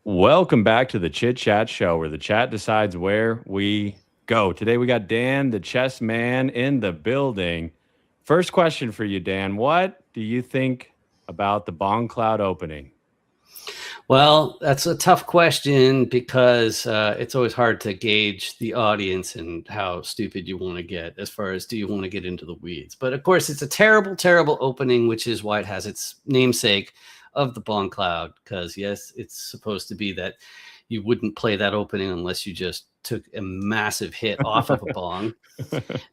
Welcome back to the Chit-Chat Show, where the chat decides where we go. Today we got Dan, the chess man, in the building. First question for you, Dan. What do you think about the Bong Cloud opening? Well, that's a tough question because it's always hard to gauge the audience and how stupid you want to get as far as do you want to get into the weeds. But of course, it's a terrible, terrible opening, which is why it has its namesake of the Bong Cloud. Because yes, it's supposed to be that you wouldn't play that opening unless you just took a massive hit off of a bong.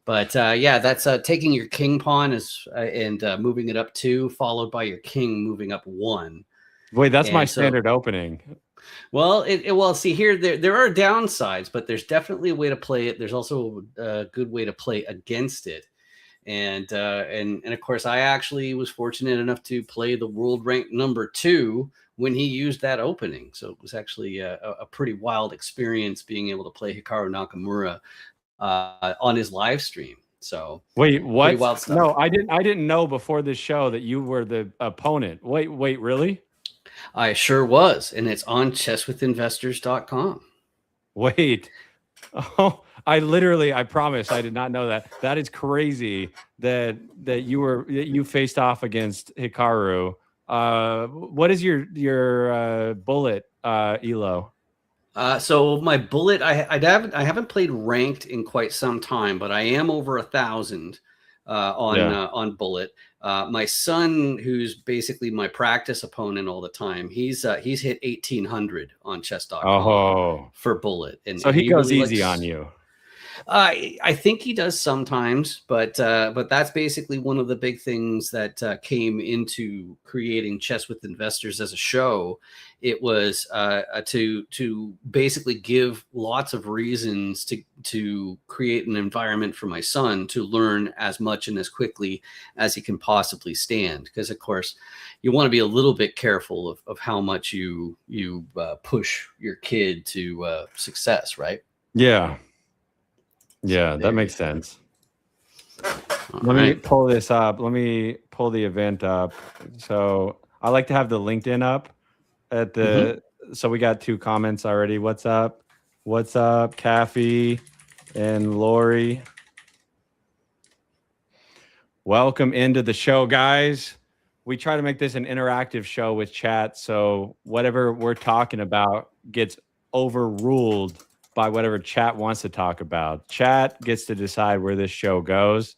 But yeah, that's taking your king pawn and moving it up 2, followed by your king moving up 1. Wait, that's my And so, standard opening. well, see here, there are downsides, but there's definitely a way to play it. There's also a good way to play against it. And of course, I actually was fortunate enough to play the world rank number 2 when he used that opening. So it was actually a pretty wild experience being able to play Hikaru Nakamura on his live stream. So wait, what? Pretty wild stuff. No, I didn't know before this show that you were the opponent. Wait, really? I sure was, and it's on chesswithinvestors.com. Wait. Oh, I promise I did not know that. That is crazy that you faced off against Hikaru. What is your bullet elo? So my bullet, I haven't played ranked in quite some time, but I am over 1,000 on bullet. My son, who's basically my practice opponent all the time, he's hit 1,800 on chess.com for bullet, and so he goes really easy on you. I think he does sometimes, but that's basically one of the big things that came into creating Chess with Investors as a show. It was to basically give lots of reasons to create an environment for my son to learn as much and as quickly as he can possibly stand. Because of course, you want to be a little bit careful of how much you push your kid to success, right? Yeah. Yeah, that makes sense. Let me pull this up. Let me pull the event up. So I like to have the LinkedIn up at the. So we got 2 comments already. What's up? What's up, Kathy and Lori? Welcome into the show, guys. We try to make this an interactive show with chat, so whatever we're talking about gets overruled by whatever chat wants to talk about. Chat gets to decide where this show goes.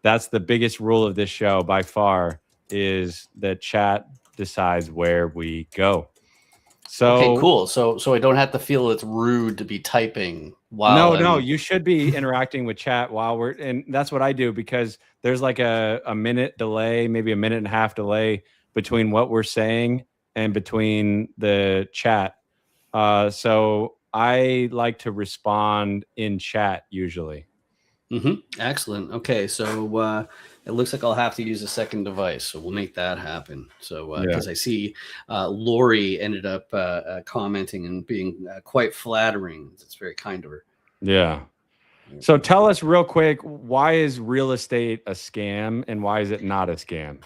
That's the biggest rule of this show by far, is that chat decides where we go. So okay, cool. So I don't have to feel it's rude to be typing while No, you should be interacting with chat while and that's what I do, because there's like a minute delay, maybe a minute and a half delay between what we're saying and between the chat. So I like to respond in chat usually. Excellent. Okay, so it looks like I'll have to use a second device, so we'll make that happen. So because I see Lori ended up commenting and being quite flattering. It's very kind of her. Yeah. So tell us real quick, why is real estate a scam and why is it not a scam?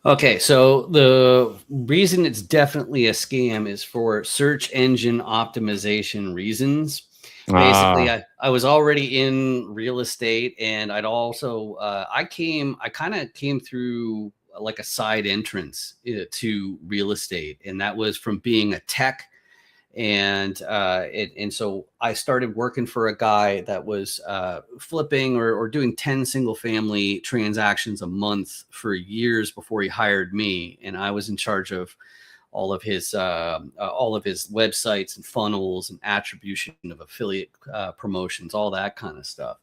Okay, so the reason it's definitely a scam is for search engine optimization reasons. Basically, I was already in real estate, and I'd also I kind of came through like a side entrance to real estate, and that was from being a tech. And so I started working for a guy that was flipping or doing 10 single family transactions a month for years before he hired me. And I was in charge of all of his websites and funnels and attribution of affiliate promotions, all that kind of stuff.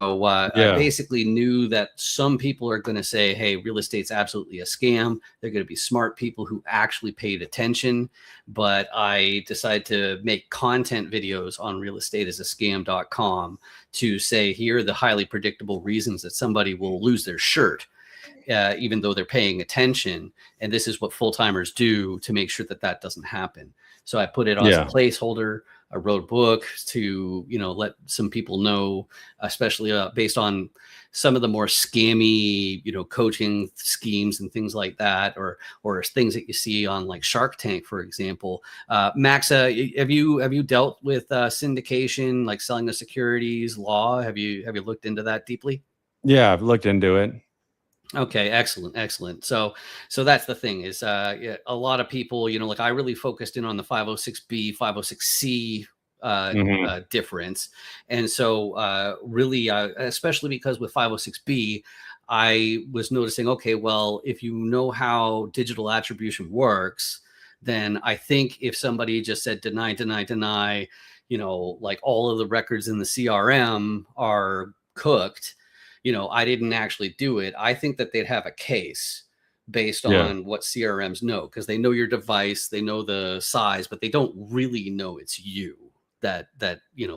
So I basically knew that some people are going to say, hey, real estate's absolutely a scam. They're going to be smart people who actually paid attention. But I decided to make content videos on realestateasascam.com to say, here are the highly predictable reasons that somebody will lose their shirt. even though they're paying attention. And this is what full-timers do to make sure that that doesn't happen. So I put it as a placeholder. I wrote a book to, let some people know, especially based on some of the more scammy, coaching schemes and things like that, or things that you see on like Shark Tank, for example. Max, have you dealt with syndication, like selling the securities law? Have you looked into that deeply? Yeah, I've looked into it. Okay, excellent. So that's the thing is, a lot of people, like I really focused in on the 506B, 506C difference. And so really, especially because with 506B, I was noticing, okay, well, if you know how digital attribution works, then I think if somebody just said deny, like all of the records in the CRM are cooked, I didn't actually do it, I think that they'd have a case based on what CRMs know, because they know your device, they know the size, but they don't really know it's you that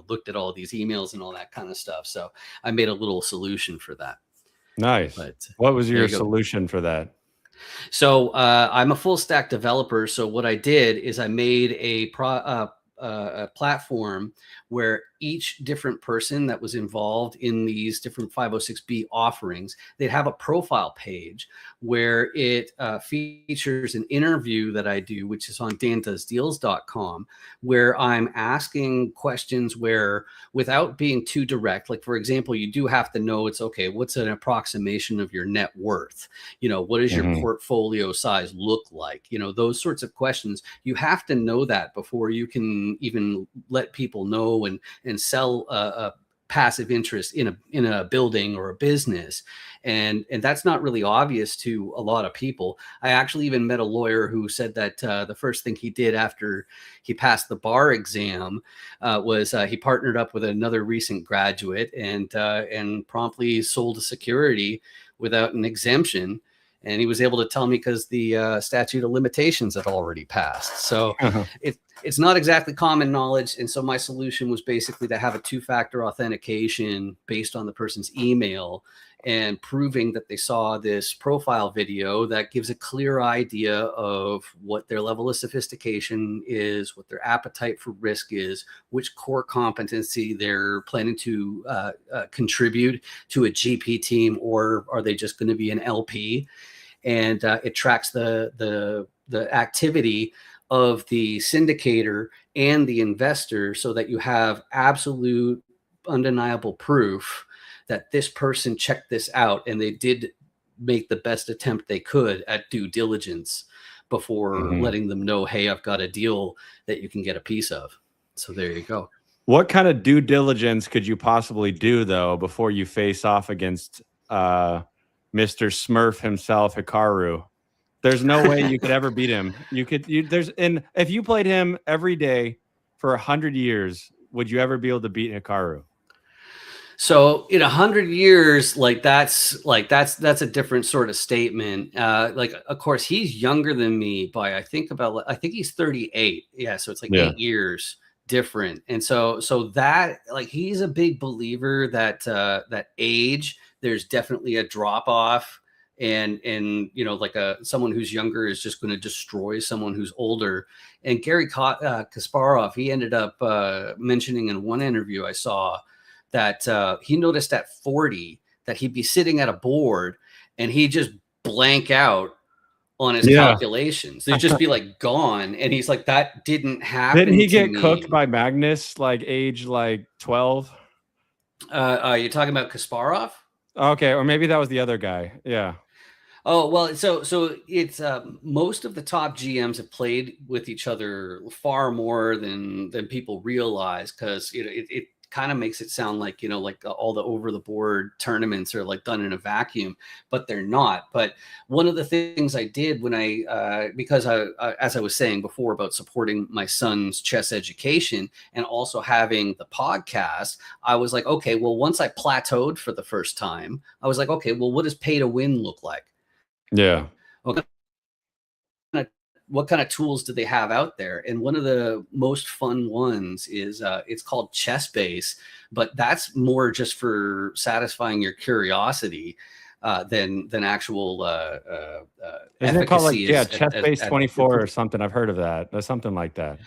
looked at all these emails and all that kind of stuff. So I made a little solution for that. Nice. But what was your solution for that? So I'm a full stack developer. So what I did is I made a platform where each different person that was involved in these different 506B offerings, they'd have a profile page where it features an interview that I do, which is on dandoesdeals.com, where I'm asking questions where, without being too direct, like for example, you do have to know it's okay, what's an approximation of your net worth? What does your portfolio size look like? Those sorts of questions. You have to know that before you can even let people know and sell a passive interest in a building or a business. And that's not really obvious to a lot of people. I actually even met a lawyer who said that the first thing he did after he passed the bar exam was he partnered up with another recent graduate and promptly sold a security without an exemption. And he was able to tell me because the statute of limitations had already passed. So it's not exactly common knowledge. And so my solution was basically to have a two-factor authentication based on the person's email and proving that they saw this profile video that gives a clear idea of what their level of sophistication is, what their appetite for risk is, which core competency they're planning to contribute to a GP team, or are they just going to be an LP? And it tracks the activity of the syndicator and the investor so that you have absolute undeniable proof that this person checked this out and they did make the best attempt they could at due diligence before letting them know, hey, I've got a deal that you can get a piece of. So there you go. What kind of due diligence could you possibly do, though, before you face off against Mr. Smurf himself, Hikaru? There's no way you could ever beat him. If you played him every day for 100 years, would you ever be able to beat Hikaru? So in 100 years, that's a different sort of statement. Of course, he's younger than me by I think he's 38. Yeah, so it's 8 years different. And so that he's a big believer that that age, there's definitely a drop off. And someone who's younger is just going to destroy someone who's older. And Gary Kasparov, he ended up mentioning in one interview I saw that he noticed at 40 that he'd be sitting at a board and he'd just blank out on his calculations. They'd just be gone. And he's like, that didn't happen. Didn't he get cooked by Magnus age 12? You're talking about Kasparov? Okay, or maybe that was the other guy. Yeah. Oh, well, so it's most of the top GMs have played with each other far more than people realize, because it kind of makes it sound like all the over the board tournaments are done in a vacuum, but they're not. But one of the things I did when because as I was saying before about supporting my son's chess education and also having the podcast, I was like, okay, well, once I plateaued for the first time, I was like, okay, well, what does pay to win look like? Yeah. What kind of tools do they have out there? And one of the most fun ones is it's called Chessbase, but that's more just for satisfying your curiosity. than actual Isn't it called like efficacy. chess base 24 or something? I've heard of that. There's something like that.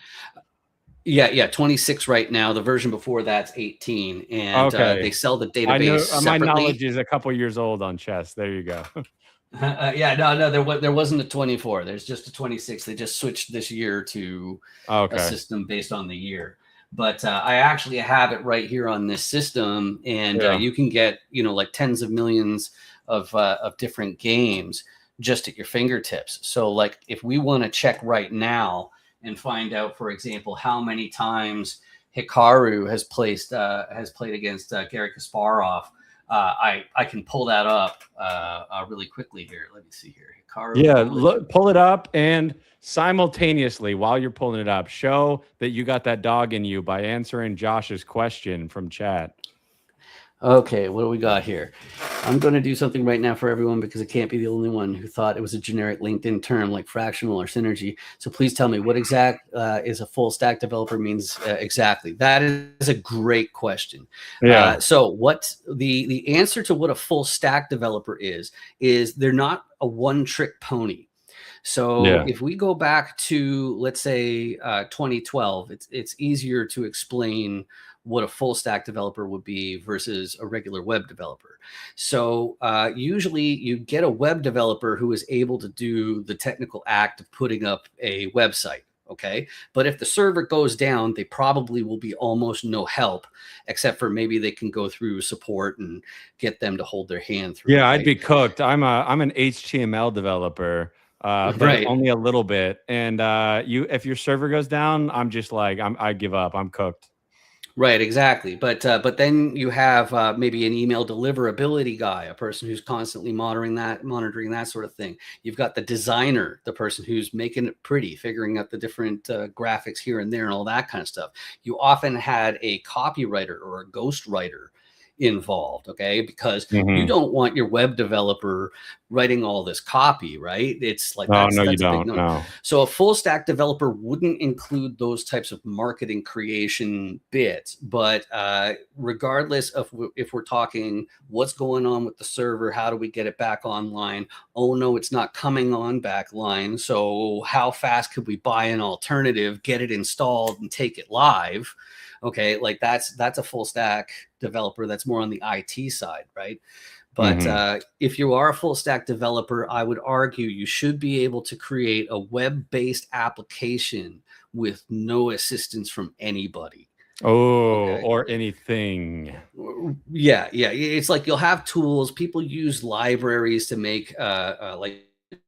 Yeah, 26 right now. The version before that's 18, and Okay. they sell the database I know separately. my knowledge is a couple years old on chess. There you go. Yeah, no, there wasn't a 24. There's just a 26. They just switched this year to a system based on the year. But I actually have it right here on this system, and you can get like tens of millions of different games just at your fingertips. So like if we want to check right now and find out, for example, how many times Hikaru has played against Garry Kasparov. I can pull that up really quickly here. Let me see here. Hikaru. Yeah, pull it up, and simultaneously while you're pulling it up, show that you got that dog in you by answering Josh's question from chat. Okay, what do we got here? I'm going to do something right now for everyone because I can't be the only one who thought it was a generic LinkedIn term like fractional or synergy. So please tell me what exact is a full stack developer means exactly. That is a great question. Yeah. So what the answer to what a full stack developer is they're not a one-trick pony. So if we go back to, let's say, 2012, it's easier to explain what a full stack developer would be versus a regular web developer. So usually you get a web developer who is able to do the technical act of putting up a website. Okay. But if the server goes down, they probably will be almost no help, except for maybe they can go through support and get them to hold their hand through. Yeah, I'd be cooked. I'm an HTML developer. But only a little bit. And if your server goes down, I'm just like, I give up. I'm cooked. Right, exactly. But then you have maybe an email deliverability guy, a person who's constantly monitoring that sort of thing. You've got the designer, the person who's making it pretty, figuring out the different graphics here and there and all that kind of stuff. You often had a copywriter or a ghostwriter involved, okay? Because you don't want your web developer writing all this copy, right? It's like that's you a don't. big No. So a full stack developer wouldn't include those types of marketing creation bits, but regardless of if we're talking what's going on with the server, how do we get it back online? Oh no, it's not coming on back line. So how fast could we buy an alternative, get it installed, and take it live? Okay, like that's a full stack developer that's more on the IT side, right? But if you are a full stack developer, I would argue you should be able to create a web-based application with no assistance from anybody. Or anything. Yeah. It's like you'll have tools. People use libraries to make like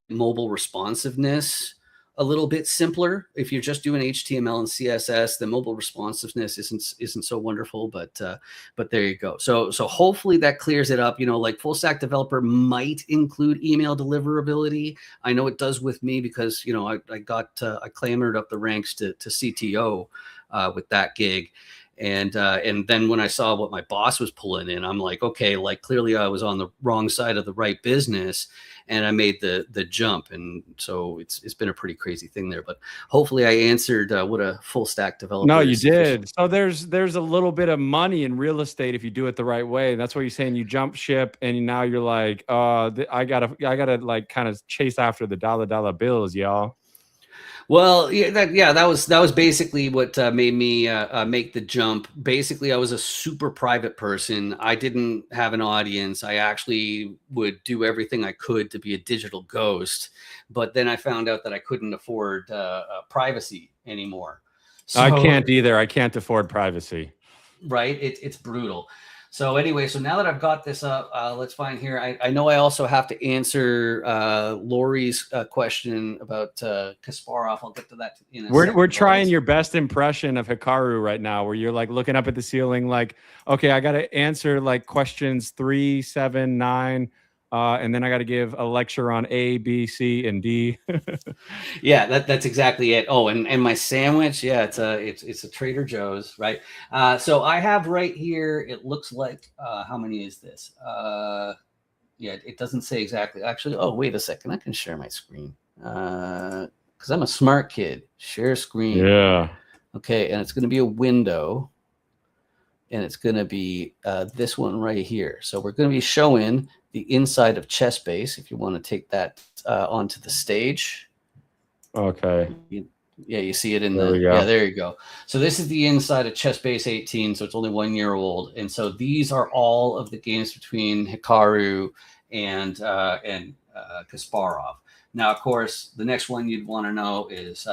mobile responsiveness a little bit simpler. If you're just doing HTML and CSS, the mobile responsiveness isn't so wonderful, but there you go. So hopefully that clears it up. Like full stack developer might include email deliverability. I know it does with me because I clambered up the ranks to CTO with that gig. And then when I saw what my boss was pulling in, I'm like, okay, like clearly I was on the wrong side of the right business, and I made the jump. And so it's been a pretty crazy thing there. But hopefully I answered what a full stack developer. No, you did. So there's a little bit of money in real estate if you do it the right way. That's what you're saying. You jump ship, and now you're like, I gotta like kind of chase after the dollar bills, y'all. Well, that was basically what made me make the jump. Basically, I was a super private person. I didn't have an audience. I actually would do everything I could to be a digital ghost. But then I found out that I couldn't afford privacy anymore. So, I can't either. I can't afford privacy. Right? It's brutal. So anyway, so now that I've got this up, let's find here. I know I also have to answer Lori's question about Kasparov. I'll get to that in a second. We're trying your best impression of Hikaru right now, where you're like looking up at the ceiling, like, okay, I got to answer like questions 3, 7, 9, and then I got to give a lecture on A, B, C, and D. Yeah, that's exactly it. Oh, and my sandwich, yeah, it's a Trader Joe's, right? So I have right here. It looks like how many is this? Yeah, it doesn't say exactly. Actually, oh wait a second, I can share my screen because I'm a smart kid. Share screen. Yeah. Okay, and it's going to be a window. and it's going to be this one right here. So we're going to be showing the inside of chess base. If you want to take that onto the stage. Okay. You see it in there you go. So this is the inside of chess base 18. So it's only 1 year old. And so these are all of the games between Hikaru and Kasparov. Now, of course, the next one you'd want to know is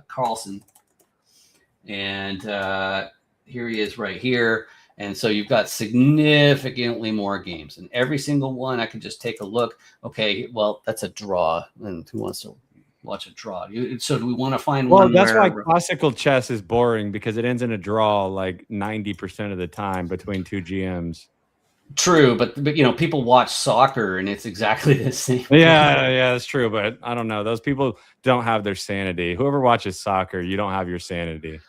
Carlsen. And here he is right here. And so you've got significantly more games. And every single one, I can just take a look. Okay, well, that's a draw. And who wants to watch a draw? So do we want to find one? Well, that's why classical chess is boring, because it ends in a draw like 90% of the time between two GMs. True, but people watch soccer and it's exactly the same. Yeah, that's true. But I don't know. Those people don't have their sanity. Whoever watches soccer, you don't have your sanity.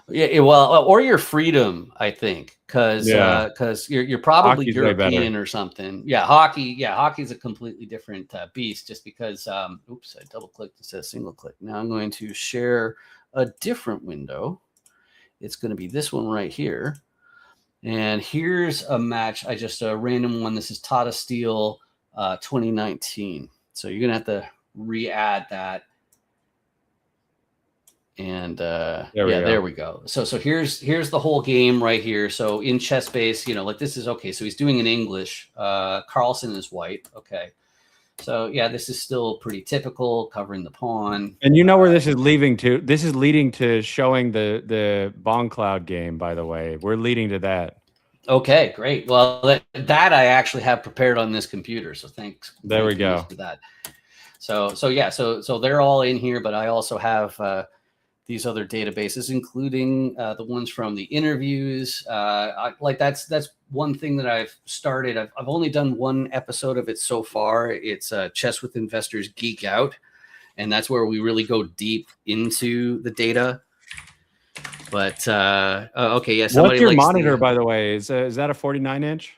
Yeah, well, or your freedom, I think, because you're probably Hockey's European or something. Yeah, hockey's a completely different beast. Just because, oops, I double clicked instead of single click. Now I'm going to share a different window. It's going to be this one right here, and here's a match. I just a random one. This is Tata Steel 2019. So you're gonna have to re-add that. And there we go. So here's the whole game right here. So in chess base, like this is okay. So he's doing in English. Carlsen is white. Okay. So yeah, this is still pretty typical, covering the pawn. And you know where this is leading to? This is leading to showing the Bong Cloud game, by the way. We're leading to that. Okay, great. Well, that I actually have prepared on this computer. So thanks. There we go. For that. So they're all in here, but I also have these other databases, including the ones from the interviews. That's one thing that I've started. I've only done one episode of it so far. It's Chess with Investors Geek Out, and that's where we really go deep into the data. But okay, yeah. What's your monitor, by the way? Is that a 49-inch?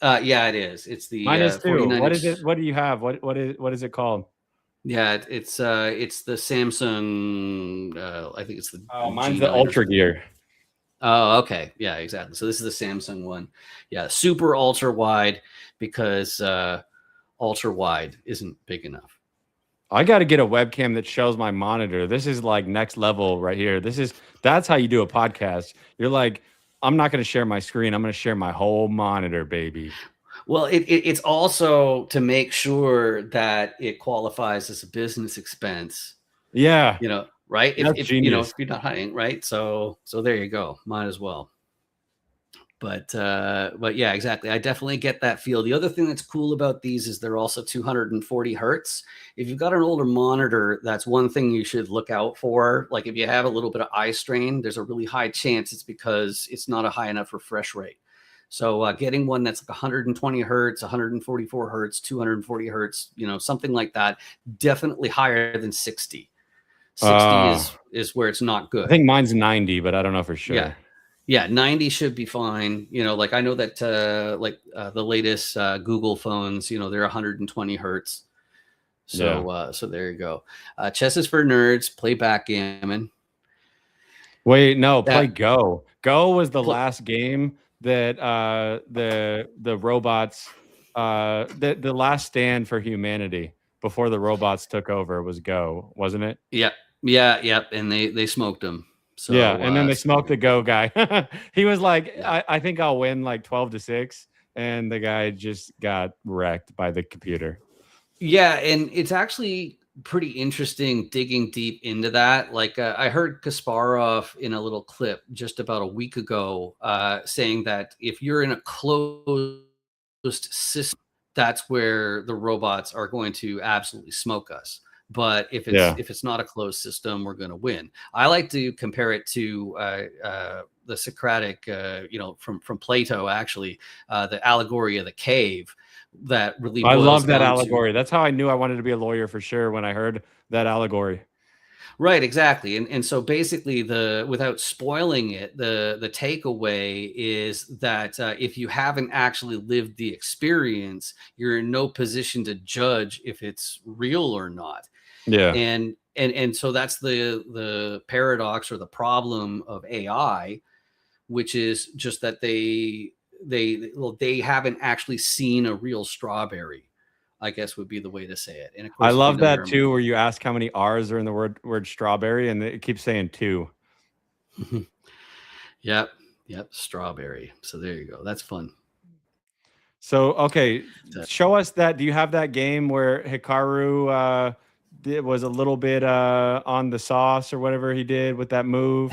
Yeah, it is. It's the mine is too. What is it? What do you have? What is it called? Yeah, it's the Samsung. I think it's the. Mine's the Ultra Gear. Oh, okay. Yeah, exactly. So this is the Samsung one. Yeah, super ultra wide, because ultra wide isn't big enough. I got to get a webcam that shows my monitor. This is like next level right here. That's how you do a podcast. You're like, I'm not going to share my screen. I'm going to share my whole monitor, baby. Well, it's also to make sure that it qualifies as a business expense. Yeah. Right? If you're not hiding, right? So there you go. Might as well. But yeah, exactly. I definitely get that feel. The other thing that's cool about these is they're also 240 hertz. If you've got an older monitor, that's one thing you should look out for. Like if you have a little bit of eye strain, there's a really high chance it's because it's not a high enough refresh rate. So getting one that's like 120 hertz, 144 hertz, 240 hertz, something like that, definitely higher than 60. 60 is where it's not good. I think mine's 90, but I don't know for sure. Yeah, 90 should be fine. Like I know that the latest Google phones, they're 120 hertz. So so there you go. Chess is for nerds. Play backgammon. Wait, no, play Go. Go was the last game that the robots the last stand for humanity before the robots took over was Go, wasn't it? Yeah, and they smoked them. So yeah, and then they smoked the Go guy. He was like, I think I'll win like 12-6, and the guy just got wrecked by the computer. Yeah, and it's actually pretty interesting digging deep into that. Like I heard Kasparov in a little clip just about a week ago saying that if you're in a closed system, that's where the robots are going to absolutely smoke us. But if it's not a closed system, we're going to win. I like to compare it to the Socratic, from Plato, actually, the allegory of the cave. That really I love that allegory. That's how I knew I wanted to be a lawyer for sure when I heard that allegory. Right, exactly. And so basically without spoiling it, the takeaway is that if you haven't actually lived the experience, you're in no position to judge if it's real or not. Yeah. And so that's the paradox or the problem of AI, which is just that they haven't actually seen a real strawberry, I guess would be the way to say it. And of course, I love that too, where you ask how many R's are in the word strawberry, and it keeps saying 2. Yep, strawberry. So there you go. That's fun. So okay, show us that. Do you have that game where Hikaru was a little bit on the sauce or whatever he did with that move?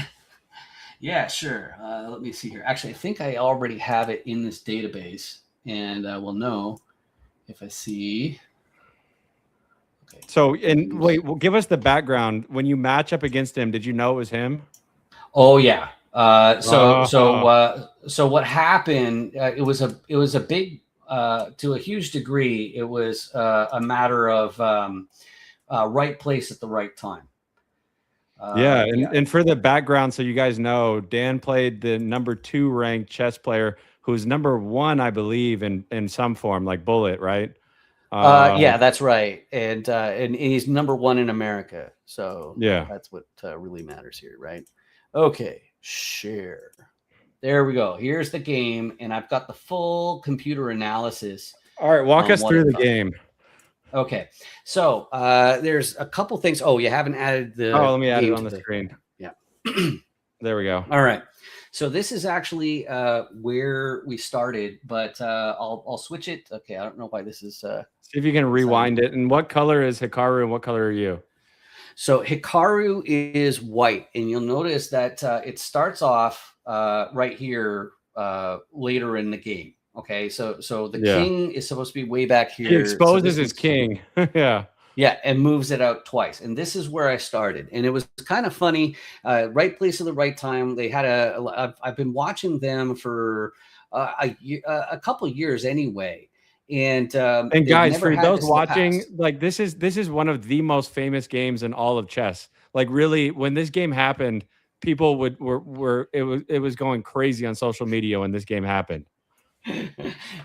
Yeah, sure. Let me see here. Actually, I think I already have it in this database, and I will know if I see. Okay. So, and wait, well, give us the background. When you match up against him, did you know it was him? Oh yeah. So what happened? It was a big, to a huge degree, it was a matter of right place at the right time. And for the background, so you guys know, Dan played the number 2 ranked chess player who's number 1, I believe, in some form, like Bullet, right? Yeah, that's right. And he's number 1 in America. So yeah, that's what really matters here, right? Okay, share. There we go. Here's the game, and I've got the full computer analysis. All right, walk us through the game. Okay, so there's a couple things. Oh, you haven't added the. Oh, let me add it on the screen. Yeah. There we go. All right. So this is actually where we started, but I'll switch it. Okay, I don't know why this is. See if you can rewind it. And what color is Hikaru, and what color are you? So Hikaru is white, and you'll notice that it starts off right here later in the game. Okay, so the king is supposed to be way back here. He exposes his king. Yeah. Yeah, and moves it out twice. And this is where I started. And it was kind of funny. Right place at the right time. They had I've been watching them for a couple of years anyway. And guys, for those watching, like this is one of the most famous games in all of chess. Like really, when this game happened, people it was going crazy on social media when this game happened.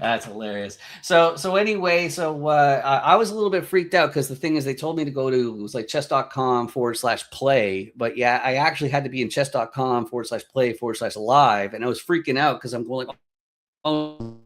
That's hilarious. So anyway, I was a little bit freaked out because the thing is, they told me to go to, it was like chess.com/play, but yeah, I actually had to be in chess.com/play/live, and I was freaking out because I'm going like, oh,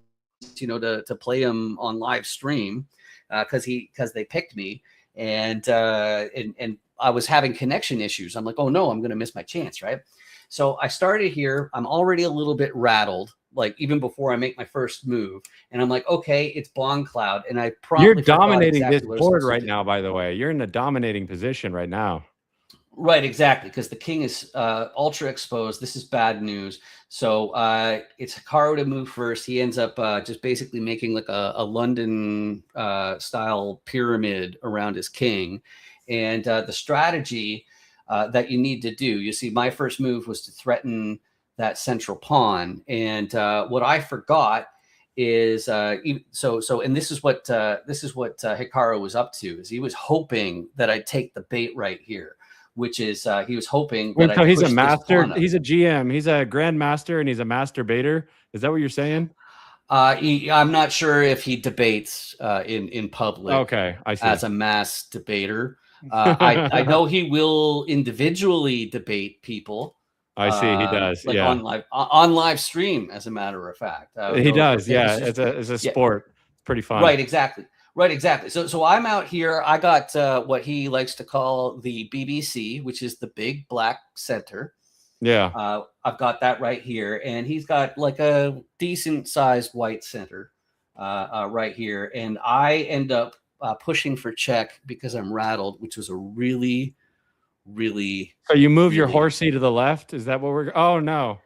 to play him on live stream because they picked me, and I was having connection issues. I'm like, oh no, I'm going to miss my chance, right? So I started here. I'm already a little bit rattled, like even before I make my first move. And I'm like, okay, it's Bong Cloud. And I probably You're dominating this board right now, by the way. You're in a dominating position right now. Right, exactly, because the king is ultra exposed. This is bad news. So it's Hikaru to move first. He ends up just basically making like a London style pyramid around his king. And the strategy that you need to do, you see, my first move was to threaten that central pawn. And what I forgot is and this is what Hikaru was up to, is he was hoping that I'd take the bait right here, which is he was hoping that so he's a master, he's a GM, he's a grandmaster, and he's a master baiter. Is that what you're saying? I'm not sure if he debates in public. Okay, I see. As a mass debater. I know he will individually debate people. I see, he does. Like yeah, on live stream, as a matter of fact. He does. Yeah, it's a sport. It's pretty fun. Right, exactly. So I'm out here. I got what he likes to call the BBC, which is the big black center. Yeah. I've got that right here, and he's got like a decent sized white center right here, and I end up pushing for check because I'm rattled, which was a really. So you move your horsey to the left? Is that what we're? Oh no.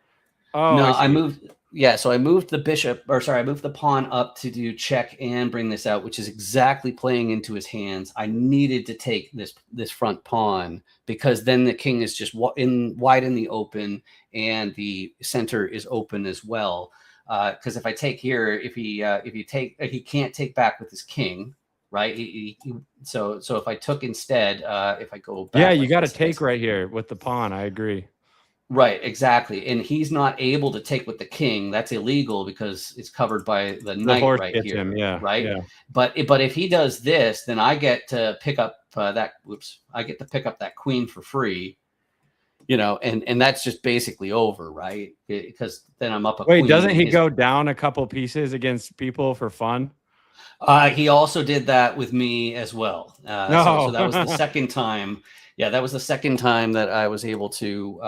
Oh no, I moved. Yeah, so I moved I moved the pawn up to do check and bring this out, which is exactly playing into his hands. I needed to take this front pawn because then the king is just wide in the open, and the center is open as well. Because if I take here, he can't take back with his king. Right. So if I took instead, if I go back. Yeah, you got to take right here with the pawn. I agree. Right. Exactly. And he's not able to take with the king. That's illegal because it's covered by the knight right here. Him, yeah. Right. Yeah. But if he does this, then I get to pick up I get to pick up that queen for free. and that's just basically over, right? Because then I'm up a Wait, queen. doesn't he go down a couple pieces against people for fun? He also did that with me as well. No. So that was the second time. Yeah, that was the second time that I was able to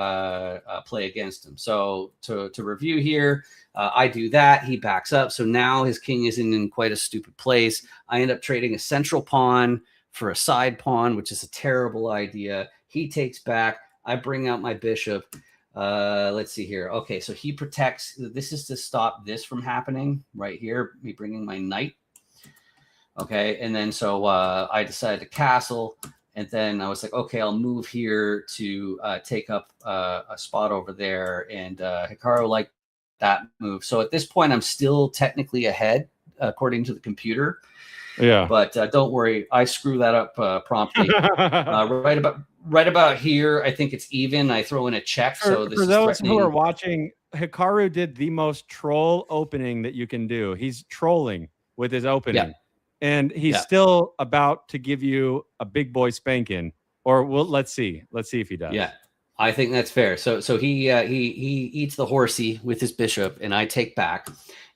play against him. So to review here, I do that. He backs up. So now his king is in quite a stupid place. I end up trading a central pawn for a side pawn, which is a terrible idea. He takes back. I bring out my bishop. Let's see here. Okay, so he protects. This is to stop this from happening right here. Me bringing my knight. Okay, and then so I decided to castle, and then I was like, okay, I'll move here to take up a spot over there, and Hikaru liked that move. So at this point, I'm still technically ahead, according to the computer. Yeah. But don't worry, I screw that up promptly. Right about here, I think it's even. I throw in a check. So this for is those who are watching, Hikaru did the most troll opening that you can do. He's trolling with his opening. Yeah. And he's still about to give you a big boy spanking, or let's see if he does. Yeah, I think that's fair. So he eats the horsey with his bishop, and I take back,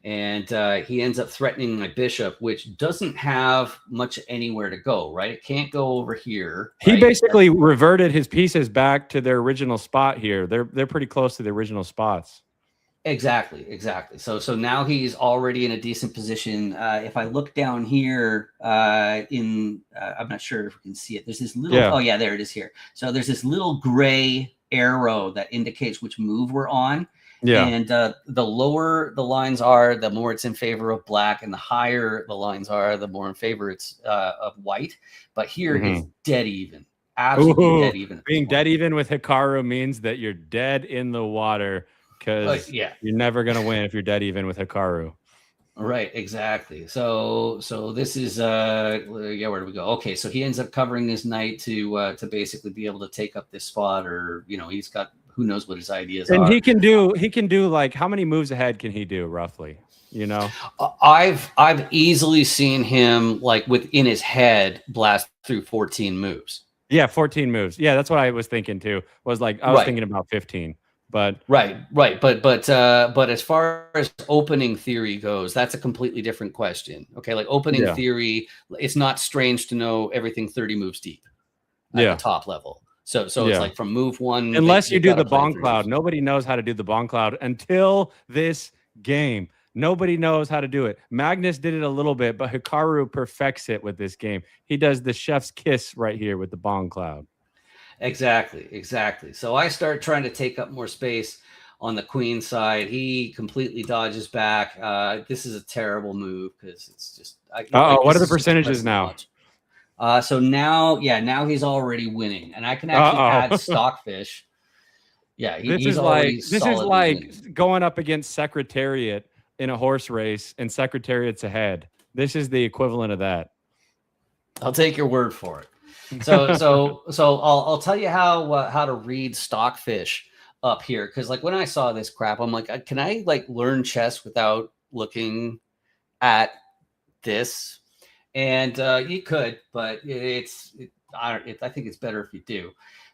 and he ends up threatening my bishop, which doesn't have much anywhere to go. Right, it can't go over here. Right? He basically reverted his pieces back to their original spot here. They're pretty close to the original spots. Exactly. So now he's already in a decent position. If I look down here I'm not sure if we can see it. There's this little, oh yeah, there it is here. So there's this little gray arrow that indicates which move we're on. Yeah. And the lower the lines are, the more it's in favor of black, and the higher the lines are, the more in favor it's of white. But here it's dead even. Absolutely dead even. Being dead even with Hikaru means that you're dead in the water. Because you're never going to win if you're dead even with Hikaru. Right, exactly. So this is where do we go? Okay, so he ends up covering his knight to basically be able to take up this spot, or he's got who knows what his ideas are. And he can do like, how many moves ahead can he do roughly? I've easily seen him like within his head blast through 14 moves. Yeah, 14 moves. Yeah, that's what I was thinking too. Was like I was thinking about 15. But right. But as far as opening theory goes, that's a completely different question. Okay, like opening theory, it's not strange to know everything 30 moves deep at the top level. So it's like from move one. Unless you do the Bong Cloud, nobody knows how to do the Bong Cloud until this game. Nobody knows how to do it. Magnus did it a little bit, but Hikaru perfects it with this game. He does the chef's kiss right here with the Bong Cloud. Exactly. So I start trying to take up more space on the queen side. He completely dodges back. This is a terrible move because it's just. What are the percentages now? So now he's already winning, and I can actually add Stockfish. Yeah, this is like going up against Secretariat in a horse race, and Secretariat's ahead. This is the equivalent of that. I'll take your word for it. So I'll tell you how to read Stockfish up here, because like when I saw this crap, I'm like, can I like learn chess without looking at this? And you could, but I think it's better if you do.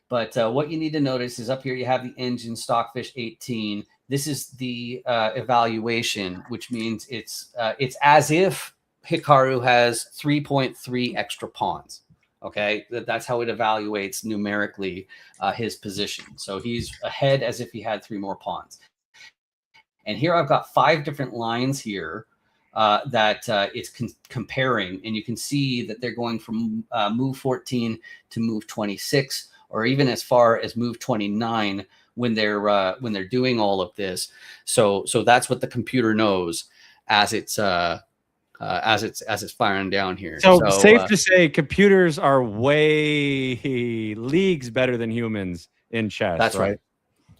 But what you need to notice is up here you have the engine Stockfish 18. This is the evaluation, which means it's as if Hikaru has 3.3 extra pawns. Okay, that's how it evaluates numerically his position. So he's ahead as if he had 3 more pawns. And here I've got 5 different lines here that it's comparing, and you can see that they're going from move 14 to move 26, or even as far as move 29 when they're doing all of this. So that's what the computer knows as it's firing down here. So safe to say computers are way leagues better than humans in chess. That's right.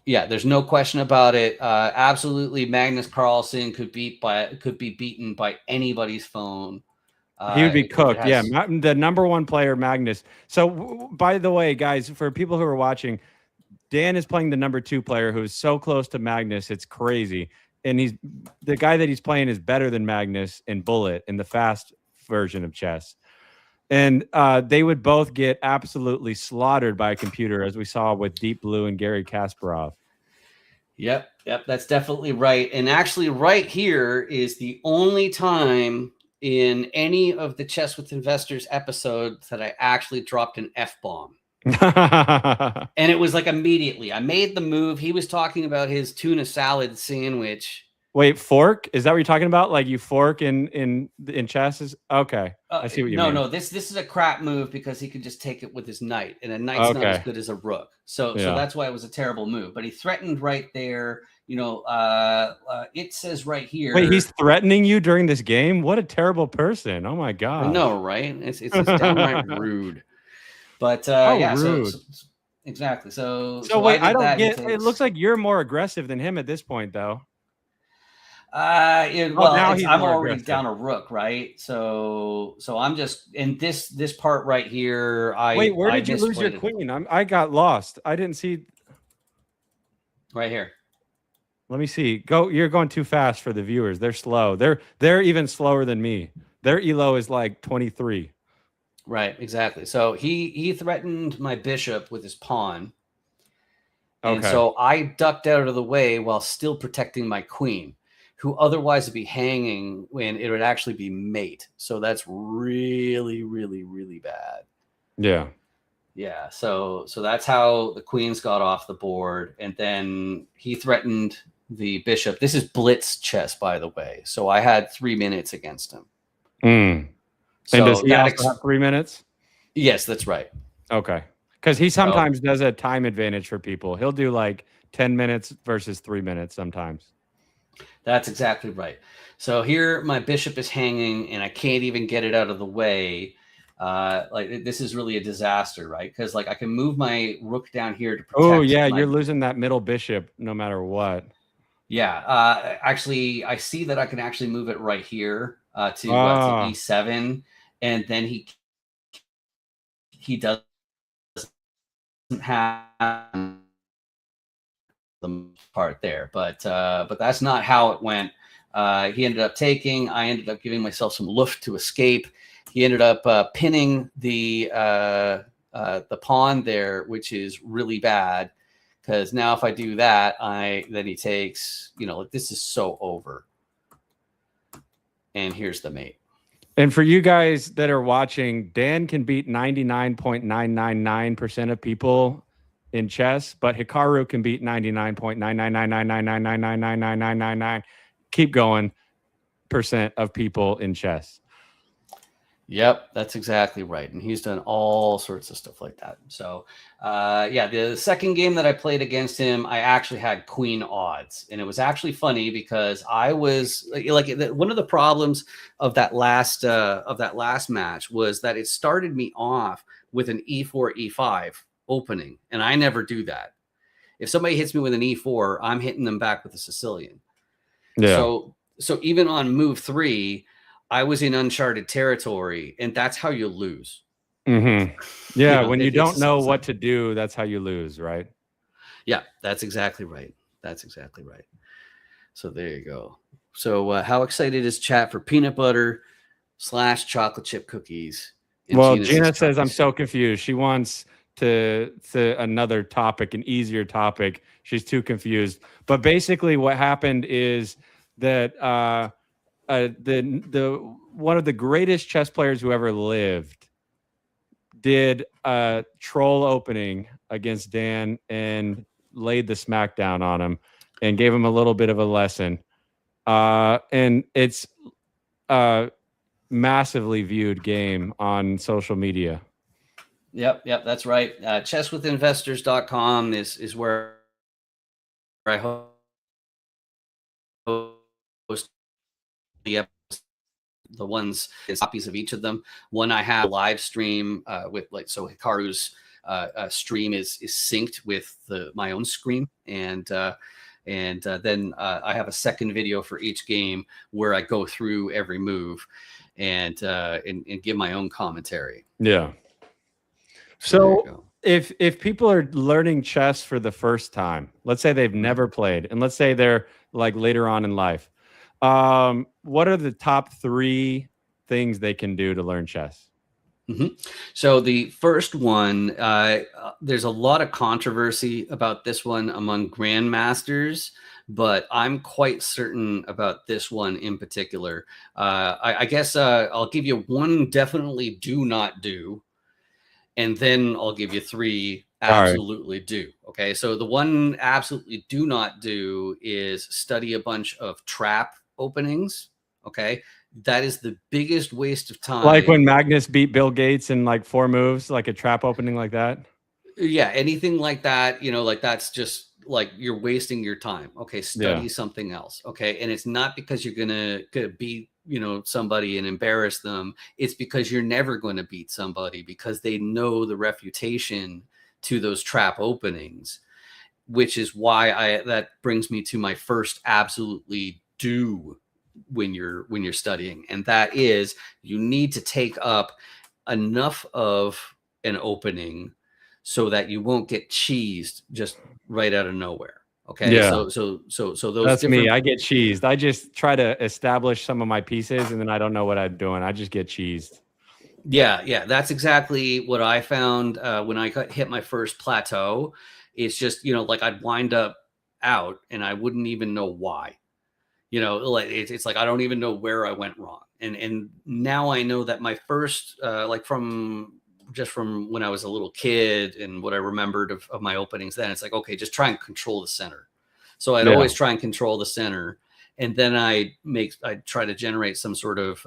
Yeah, there's no question about it. Absolutely, Magnus Carlsen could be beaten by anybody's phone. He would be cooked. Yeah, the number 1 player, Magnus. So, by the way, guys, for people who are watching, Dan is playing the number 2 player who is so close to Magnus, it's crazy. And the guy that he's playing is better than Magnus in Bullet in the fast version of chess. And they would both get absolutely slaughtered by a computer, as we saw with Deep Blue and Gary Kasparov. Yep, that's definitely right. And actually, right here is the only time in any of the Chess with Investors episodes that I actually dropped an F-bomb. And it was like immediately. I made the move. He was talking about his tuna salad sandwich. Wait, fork? Is that what you're talking about? Like you fork in chess? Okay, I see what you mean. No, this is a crap move because he could just take it with his knight, and a knight's not as good as a rook. So that's why it was a terrible move. But he threatened right there. You know, it says right here. Wait, he's threatening you during this game? What a terrible person! Oh my god! I know, right? It's just downright rude. But rude. So exactly. So wait, I don't get. It looks like you're more aggressive than him at this point, though. Well, I'm already aggressive. Down a rook, right? So I'm just in this part right here. Wait, where did you lose your queen? I got lost. I didn't see. Right here. Let me see. Go. You're going too fast for the viewers. They're slow. They're even slower than me. Their elo is like 23. Right. Exactly. So he threatened my bishop with his pawn. And so I ducked out of the way while still protecting my queen, who otherwise would be hanging when it would actually be mate. So that's really, really, really bad. Yeah. Yeah. So that's how the queens got off the board. And then he threatened the bishop. This is blitz chess, by the way. So I had 3 minutes against him. So and does he also have 3 minutes? Yes, that's right. Okay. Because he sometimes does a time advantage for people. He'll do like 10 minutes versus 3 minutes sometimes. That's exactly right. So here my bishop is hanging and I can't even get it out of the way. Like this is really a disaster, right? Because like I can move my rook down here to protect. Oh yeah, you're losing that middle bishop no matter what. Yeah. Actually, I see that I can actually move it right here to e7, and then he doesn't have the part there, but that's not how it went. He ended up taking. I ended up giving myself some luft to escape. He ended up pinning the pawn there, which is really bad because now if I do that, then he takes. You know, like this is so over. And here's the mate. And for you guys that are watching, Dan can beat 99.999% of people in chess, but Hikaru can beat 99.9999999999999. Keep going % of people in chess. Yep, that's exactly right. And he's done all sorts of stuff like that. So, yeah, the second game that I played against him, I actually had queen odds. And it was actually funny because I was like one of the problems of that last match was that it started me off with an e4, e5 opening. And I never do that. If somebody hits me with an e4, I'm hitting them back with a Sicilian. Yeah. So even on move 3, I was in uncharted territory, and that's how you lose. Mm-hmm. Yeah, you know, when you don't know what to do, that's how you lose, right? Yeah, that's exactly right. That's exactly right. So there you go. So how excited is chat for peanut butter / chocolate chip cookies? Well, Gina says, I'm so confused. She wants to another topic, an easier topic. She's too confused. But basically what happened is that the one of the greatest chess players who ever lived did a troll opening against Dan and laid the smackdown on him and gave him a little bit of a lesson. And it's a massively viewed game on social media. Yep, that's right. Chesswithinvestors.com is where I host the ones, copies of each of them. One I have a live stream with so Hikaru's stream is synced with my own screen, and then I have a second video for each game where I go through every move and give my own commentary. Yeah. So if people are learning chess for the first time, let's say they've never played, and let's say they're like later on in life, what are the top 3 things they can do to learn chess? So the first one, there's a lot of controversy about this one among grandmasters, but I'm quite certain about this one in particular. I guess I'll give you one definitely do not do, and then I'll give you three absolutely do. Okay, so the one absolutely do not do is study a bunch of trap openings. Okay, that is the biggest waste of time. Like when Magnus beat Bill Gates in like 4 moves, like a trap opening like that. Yeah, anything like that, like that's just like you're wasting your time. Okay, study something else. Okay, and it's not because you're gonna beat somebody and embarrass them. It's because you're never going to beat somebody because they know the refutation to those trap openings, which is why that brings me to my first absolutely do when you're studying, and that is you need to take up enough of an opening so that you won't get cheesed just right out of nowhere. Okay. Yeah. So those That's me. I get cheesed. I just try to establish some of my pieces and then I don't know what I'm doing. I just get cheesed. Yeah. That's exactly what I found when I hit my first plateau. It's just, like I'd wind up out and I wouldn't even know why. Like it's like I don't even know where I went wrong. And now I know that my first like from when I was a little kid and what I remembered of my openings then, it's like, okay, just try and control the center. So I'd always try and control the center. And then I try to generate some sort of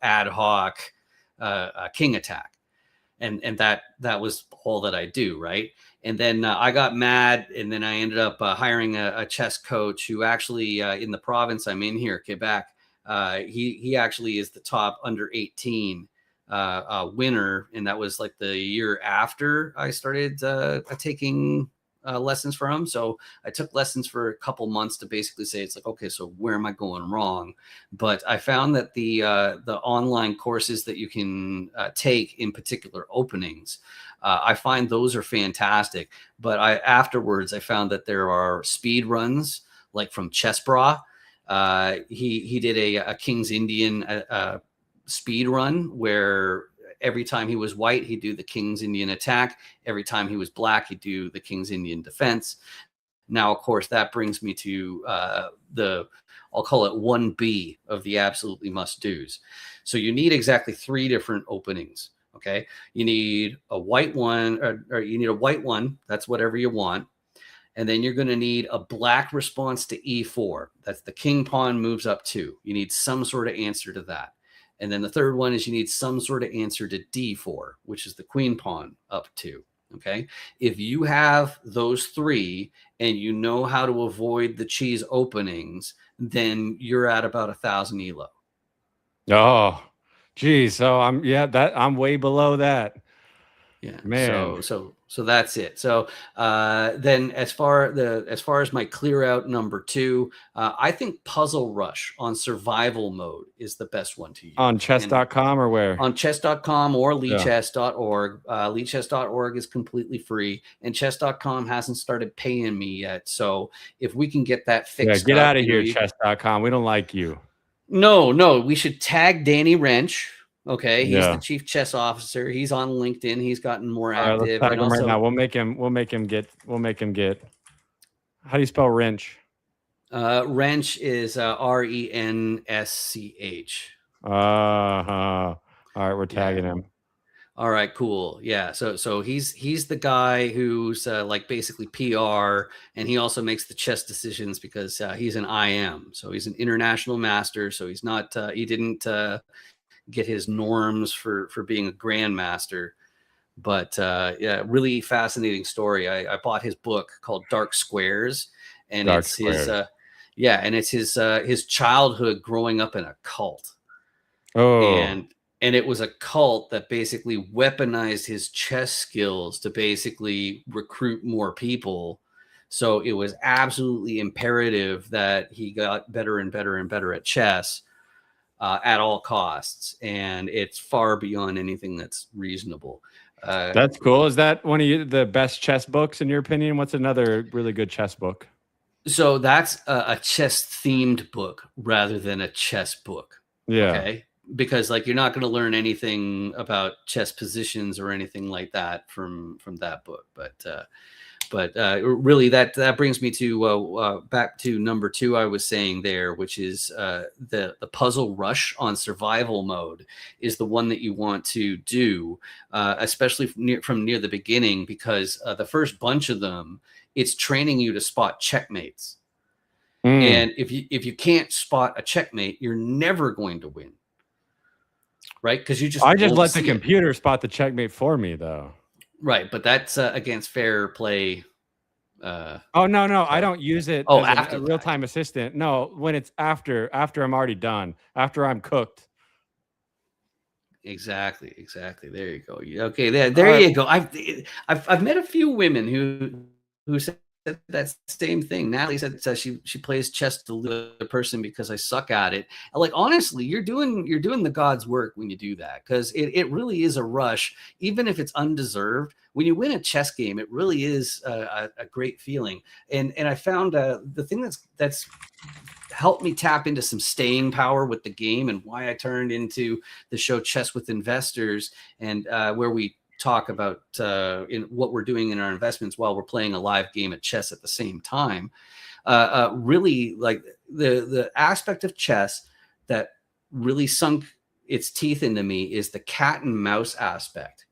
ad hoc king attack. And that was all that I do. Right. And then I got mad, and then I ended up hiring a chess coach who actually in the province I'm in here, Quebec, he actually is the top under 18 winner, and that was like the year after I started taking lessons from him. So I took lessons for a couple months to basically say, it's like, okay, so where am I going wrong? But I found that the online courses that you can take in particular openings, I find those are fantastic. But afterwards I found that there are speed runs, like from Chess Bra. He did a King's Indian speed run where every time he was white, he'd do the King's Indian attack. Every time he was black, he'd do the King's Indian defense. Now, of course, that brings me to I'll call it 1B of the absolutely must do's. So you need exactly 3 different openings. Okay. You need a white one, or you need a white one. That's whatever you want. And then you're going to need a black response to E4. That's the king pawn moves up 2. You need some sort of answer to that. And then the third one is you need some sort of answer to D4, which is the queen pawn up 2. Okay. If you have those 3 and you know how to avoid the cheese openings, then you're at about 1,000 elo. Oh, geez. So I'm way below that. Yeah, man. So that's it. So then, as far as my clear out number 2, I think Puzzle Rush on survival mode is the best one to use on chess.com or where? On chess.com or leechess.org. Leechess.org is completely free, and chess.com hasn't started paying me yet. So if we can get that fixed, get out of here, chess.com. We don't like you. No, we should tag Danny Wrench. Okay, he's the chief chess officer. He's on LinkedIn. He's gotten more active. Let's tag him right now. We'll make him get. How do you spell wrench? Wrench is RENSCH. All right, we're tagging him. All right, cool. Yeah, so he's the guy who's like basically PR, and he also makes the chess decisions because he's an IM. So he's an international master. So he's not. He didn't get his norms for being a grandmaster, but yeah, really fascinating story. I bought his book called Dark Squares, and it's his childhood growing up in a cult. And it was a cult that basically weaponized his chess skills to basically recruit more people. So it was absolutely imperative that he got better and better and better at chess. At all costs, and it's far beyond anything that's reasonable. That's cool. Is that one of the best chess books in your opinion? What's another really good chess book? So that's a chess themed book rather than a chess book. Yeah. Okay. because like you're not going to learn anything about chess positions or anything like that from that book. But really, that brings me to back to number 2 I was saying there, which is the puzzle rush on survival mode is the one that you want to do, especially from near the beginning, because the first bunch of them, it's training you to spot checkmates. And if you can't spot a checkmate, you're never going to win, right? Because I just let the computer spot the checkmate for me, though. Right, but that's against fair play. Oh no, I don't use it as after a real-time assistant. No, when it's after I'm already done, after I'm cooked. Exactly. There you go. Okay, there you go. I've met a few women who said that same thing. Natalie said she plays chess to lose the person because I suck at it. Like, honestly, you're doing the God's work when you do that, because it really is a rush, even if it's undeserved. When you win a chess game, it really is a great feeling. And I found the thing that's helped me tap into some staying power with the game, and why I turned into the show Chess with Investors, and where we talk about in what we're doing in our investments while we're playing a live game of chess at the same time. Really, like the aspect of chess that really sunk its teeth into me is the cat and mouse aspect.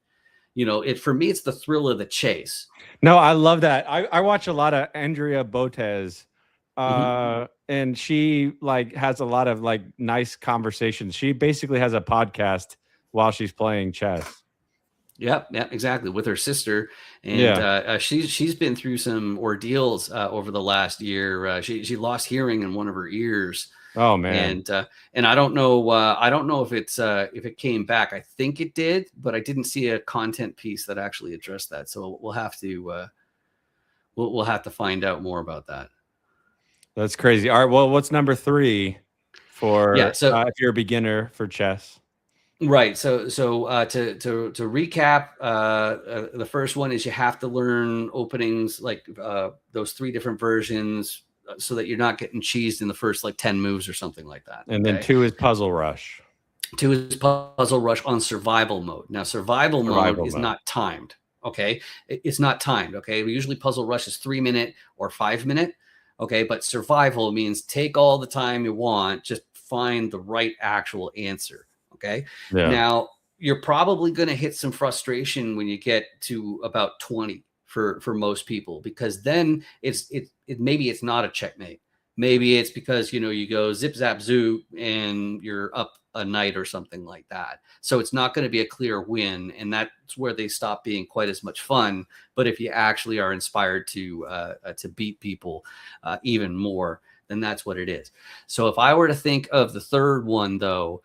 For me, it's the thrill of the chase. No, I love that. I watch a lot of Andrea Botez, and she like has a lot of like nice conversations. She basically has a podcast while she's playing chess. Yep, exactly, with her sister, and she's been through some ordeals over the last year. She lost hearing in one of her ears. Oh man! And I don't know if it came back. I think it did, but I didn't see a content piece that actually addressed that. So we'll have to we'll have to find out more about that. That's crazy. All right, well, what's number 3 for if you're a beginner for chess? Right. So to recap, the first one is you have to learn openings, like those 3 different versions, so that you're not getting cheesed in the first like 10 moves or something like that. And then 2 is puzzle rush. 2 is puzzle rush on survival mode. Now, survival mode is not timed. Okay. It's not timed. Okay. Usually puzzle rush is 3-minute or 5-minute. Okay. But survival means take all the time you want, just find the right actual answer. Okay. Yeah. Now, you're probably going to hit some frustration when you get to about 20 for most people, because then maybe it's not a checkmate. Maybe it's because, you go zip, zap, zoo, and you're up a knight or something like that. So it's not going to be a clear win. And that's where they stop being quite as much fun. But if you actually are inspired to beat people even more, then that's what it is. So if I were to think of the third one, though,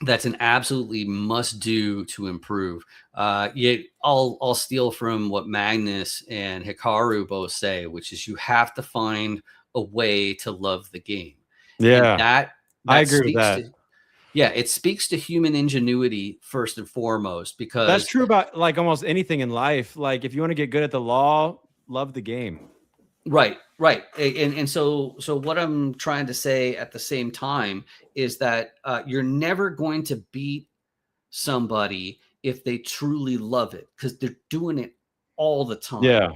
that's an absolutely must do to improve. I'll steal from what Magnus and Hikaru both say, which is you have to find a way to love the game. Yeah, and that I agree with that. It speaks to human ingenuity first and foremost, because that's true about like almost anything in life. Like if you want to get good at the law, love the game. Right. And so what I'm trying to say at the same time is that you're never going to beat somebody if they truly love it, because they're doing it all the time. Yeah.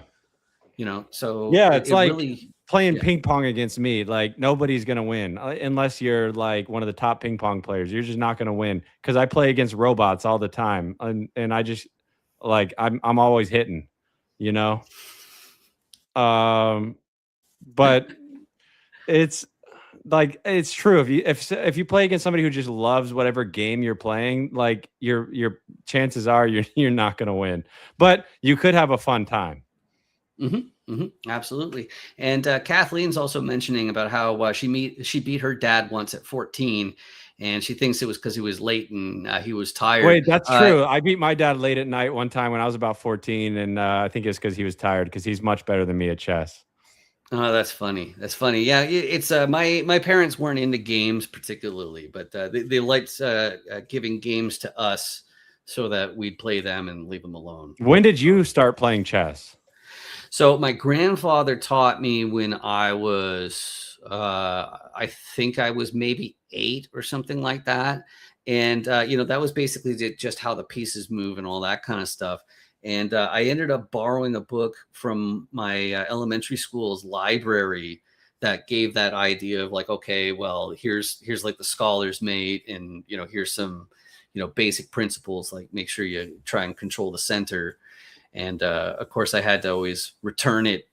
So it's like really, playing ping pong against me. Like nobody's going to win unless you're like one of the top ping pong players. You're just not going to win, because I play against robots all the time. And I just like, I'm always hitting, but it's like, it's true. If you play against somebody who just loves whatever game you're playing, like your chances are you're not going to win, but you could have a fun time. Absolutely. And Kathleen's also mentioning about how she beat her dad once at 14, and she thinks it was because he was late and he was tired. Wait, that's true. I beat my dad late at night one time when I was about 14, and I think it's because he was tired, because he's much better than me at chess. Oh, that's funny. Yeah, it's my parents weren't into games particularly, but they liked giving games to us so that we'd play them and leave them alone. When did you start playing chess? So my grandfather taught me when I was I think I was maybe 8 or something like that. And, that was basically just how the pieces move and all that kind of stuff. And I ended up borrowing a book from my elementary school's library that gave that idea of like, okay, well, here's like the scholar's mate, and here's some basic principles, like make sure you try and control the center. And of course, I had to always return it,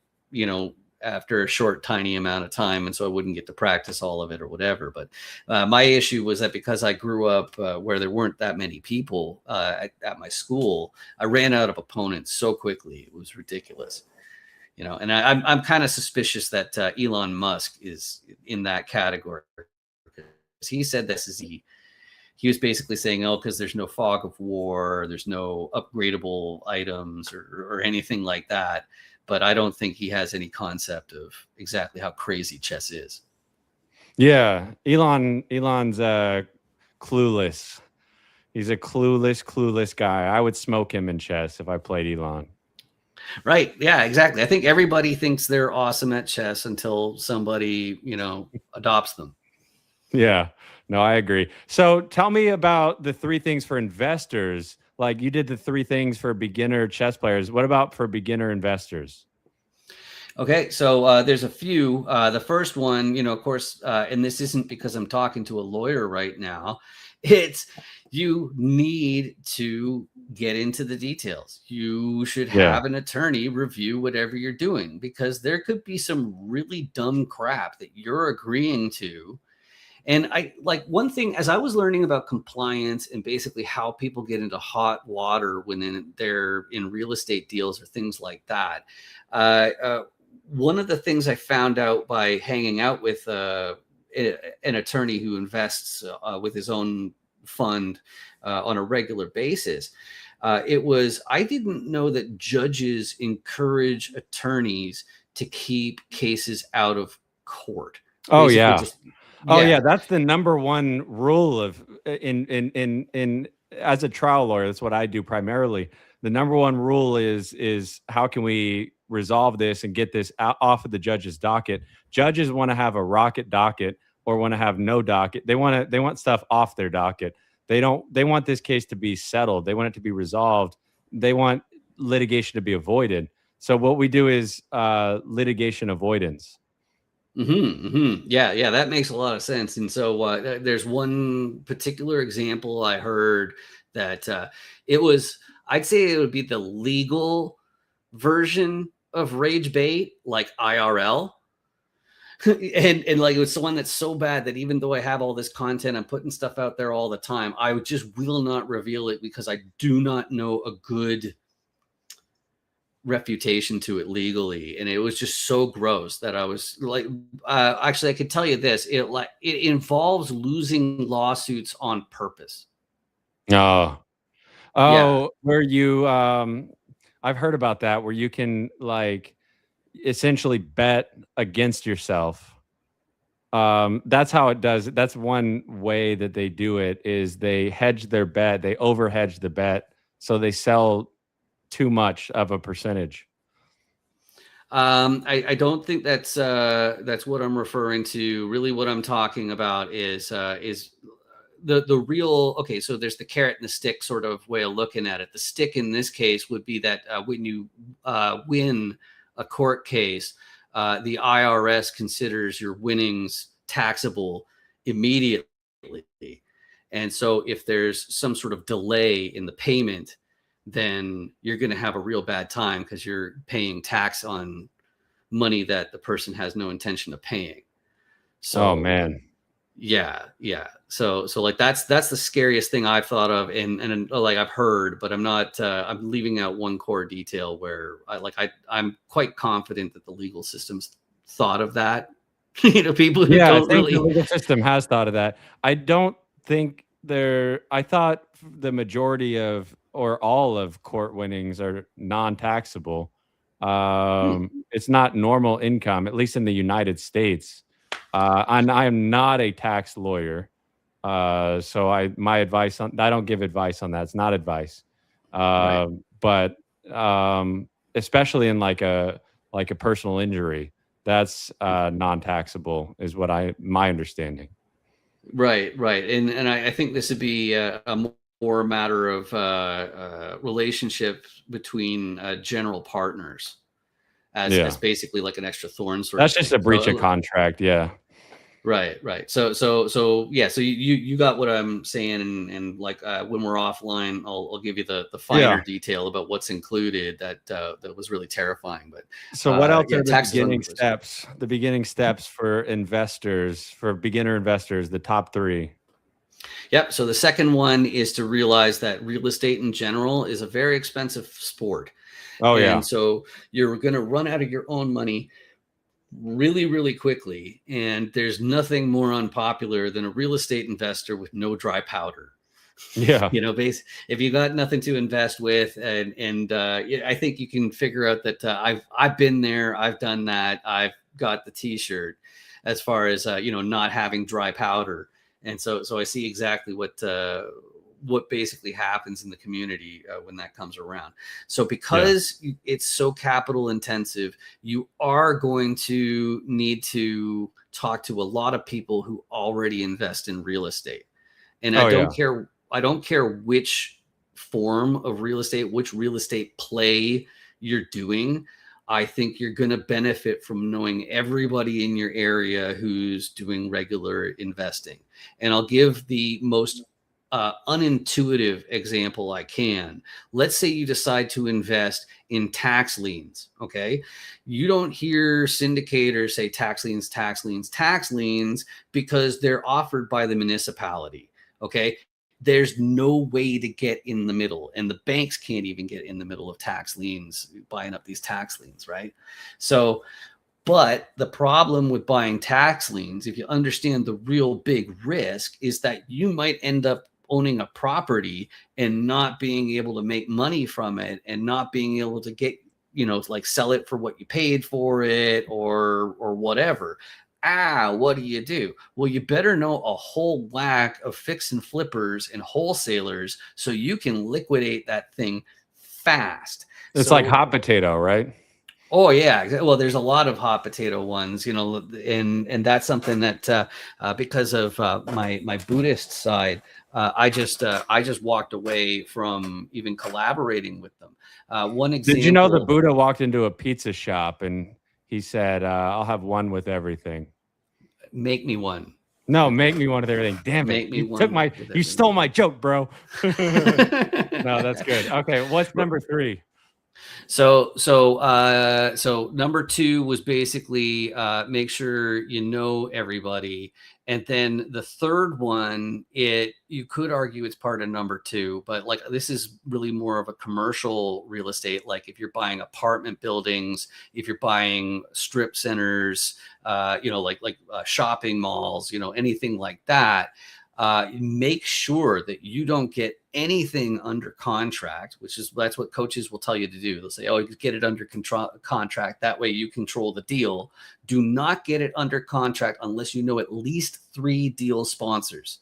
after a short, tiny amount of time. And so I wouldn't get to practice all of it or whatever. But my issue was that because I grew up where there weren't that many people at my school, I ran out of opponents so quickly. It was ridiculous. And I'm kind of suspicious that Elon Musk is in that category. He said this is he was basically saying, oh, because there's no fog of war, there's no upgradable items or anything like that. But I don't think he has any concept of exactly how crazy chess is. Yeah, Elon's clueless. He's a clueless guy. I would smoke him in chess if I played Elon. Right. Yeah, exactly. I think everybody thinks they're awesome at chess until somebody, adopts them. Yeah, no, I agree. So tell me about the 3 things for investors. Like you did the 3 things for beginner chess players. What about for beginner investors? Okay, so there's a few. The first one, of course, and this isn't because I'm talking to a lawyer right now. It's you need to get into the details. You should have an attorney review whatever you're doing, because there could be some really dumb crap that you're agreeing to. And I like one thing, as I was learning about compliance and basically how people get into hot water when they're in real estate deals or things like that. One of the things I found out by hanging out with an attorney who invests with his own fund on a regular basis, I didn't know that judges encourage attorneys to keep cases out of court. Oh, yeah. Oh yeah, that's the number 1 rule of in as a trial lawyer. That's what I do primarily. The number 1 rule is how can we resolve this and get this off of the judge's docket. Judges want to have a rocket docket or want to have no docket. They want stuff off their docket. They want this case to be settled. They want it to be resolved. They want litigation to be avoided. So what we do is litigation avoidance. Yeah, that makes a lot of sense. And so there's one particular example I heard that I'd say it would be the legal version of rage bait, like IRL. and like it was one that's so bad that even though I have all this content, I'm putting stuff out there all the time, I just will not reveal it because I do not know a good refutation to it legally. And it was just so gross that I was like, actually I could tell you this, it involves losing lawsuits on purpose. Yeah. Where you I've heard about that, where you can like essentially bet against yourself. That's how it does. That's one way that they do it, is they hedge their bet. They over hedge the bet, so they sell too much of a percentage. I don't think that's what I'm referring to. Really, what I'm talking about is the real. Okay, so there's the carrot and the stick sort of way of looking at it. The stick in this case would be that when you win a court case, the IRS considers your winnings taxable immediately. And so if there's some sort of delay in the payment, then you're going to have a real bad time because you're paying tax on money that the person has no intention of paying. So, oh man. Yeah. So like that's the scariest thing I've thought of, and like I've heard, but I'm not. I'm leaving out one core detail where I'm quite confident that the legal system's thought of that. People who don't really. The legal system has thought of that. I don't think I thought the majority of or all of court winnings are non-taxable. It's not normal income, at least in the United States. And I am not a tax lawyer, so my advice on I don't give advice on that. It's not advice, but especially in like a personal injury, That's non-taxable, is what my understanding. Right. And I think this would be a more matter of relationship between general partners as basically like an extra thorn sort That's of just thing. a breach of contract. Yeah. Right. So yeah. So you got what I'm saying, and like when we're offline, I'll give you the finer detail about what's included. That was really terrifying. But so what else are the beginning on steps? The beginning steps for investors, for beginner investors, the top 3. Yep. So the second one is to realize that real estate in general is a very expensive sport. Oh yeah. And so you're going to run out of your own money really, really quickly. And there's nothing more unpopular than a real estate investor with no dry powder. Yeah. If you got nothing to invest with, and I think you can figure out that I've been there, I've done that, I've got the T-shirt as far as not having dry powder, and so I see exactly what basically happens in the community when that comes around. So because it's so capital intensive, you are going to need to talk to a lot of people who already invest in real estate. And I don't care which form of real estate, which real estate play you're doing. I think you're going to benefit from knowing everybody in your area who's doing regular investing. And I'll give the most unintuitive example I can. Let's say you decide to invest in tax liens. Okay. You don't hear syndicators say tax liens because they're offered by the municipality. Okay. There's no way to get in the middle, and the banks can't even get in the middle of tax liens, buying up these tax liens. Right. So, but the problem with buying tax liens, if you understand the real big risk, is that you might end up owning a property and not being able to make money from it, and not being able to get, like sell it for what you paid for it, or whatever. What do? Well, you better know a whole whack of fix and flippers and wholesalers so you can liquidate that thing fast. It's like hot potato, right? Oh yeah. Well, there's a lot of hot potato ones, and that's something that because of my Buddhist side, I just walked away from even collaborating with them. One example. Did you know the Buddha walked into a pizza shop and he said, "I'll have one with everything." Make me one. No, make me one with everything. Damn it! You stole my joke, bro. No, that's good. Okay, what's number 3? So number 2 was basically make sure you know everybody. And then the third one, you could argue it's part of number 2, but like this is really more of a commercial real estate. Like if you're buying apartment buildings, if you're buying strip centers, like shopping malls, anything like that. Make sure that you don't get anything under contract, that's what coaches will tell you to do. They'll say, "Oh, you get it under contract. That way you control the deal." Do not get it under contract unless you know at least 3 deal sponsors.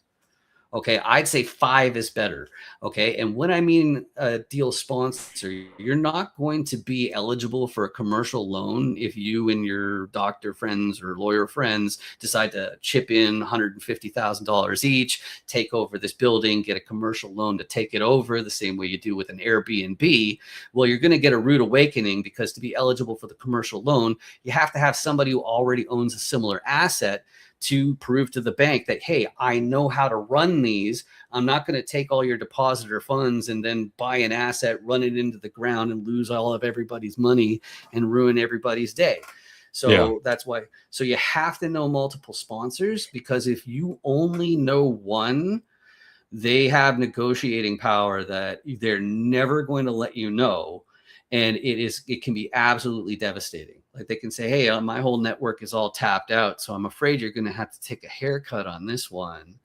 Okay, I'd say 5 is better. Okay, and when I mean a deal sponsor, you're not going to be eligible for a commercial loan if you and your doctor friends or lawyer friends decide to chip in $150,000 each, take over this building, get a commercial loan to take it over the same way you do with an Airbnb. Well, you're going to get a rude awakening, because to be eligible for the commercial loan, you have to have somebody who already owns a similar asset to prove to the bank that, hey, I know how to run these. I'm not going to take all your depositor funds and then buy an asset, run it into the ground, and lose all of everybody's money and ruin everybody's day. So that's why. So you have to know multiple sponsors, because if you only know one, they have negotiating power that they're never going to let you know. And it can be absolutely devastating. Like they can say, "Hey, my whole network is all tapped out, so I'm afraid you're going to have to take a haircut on this one,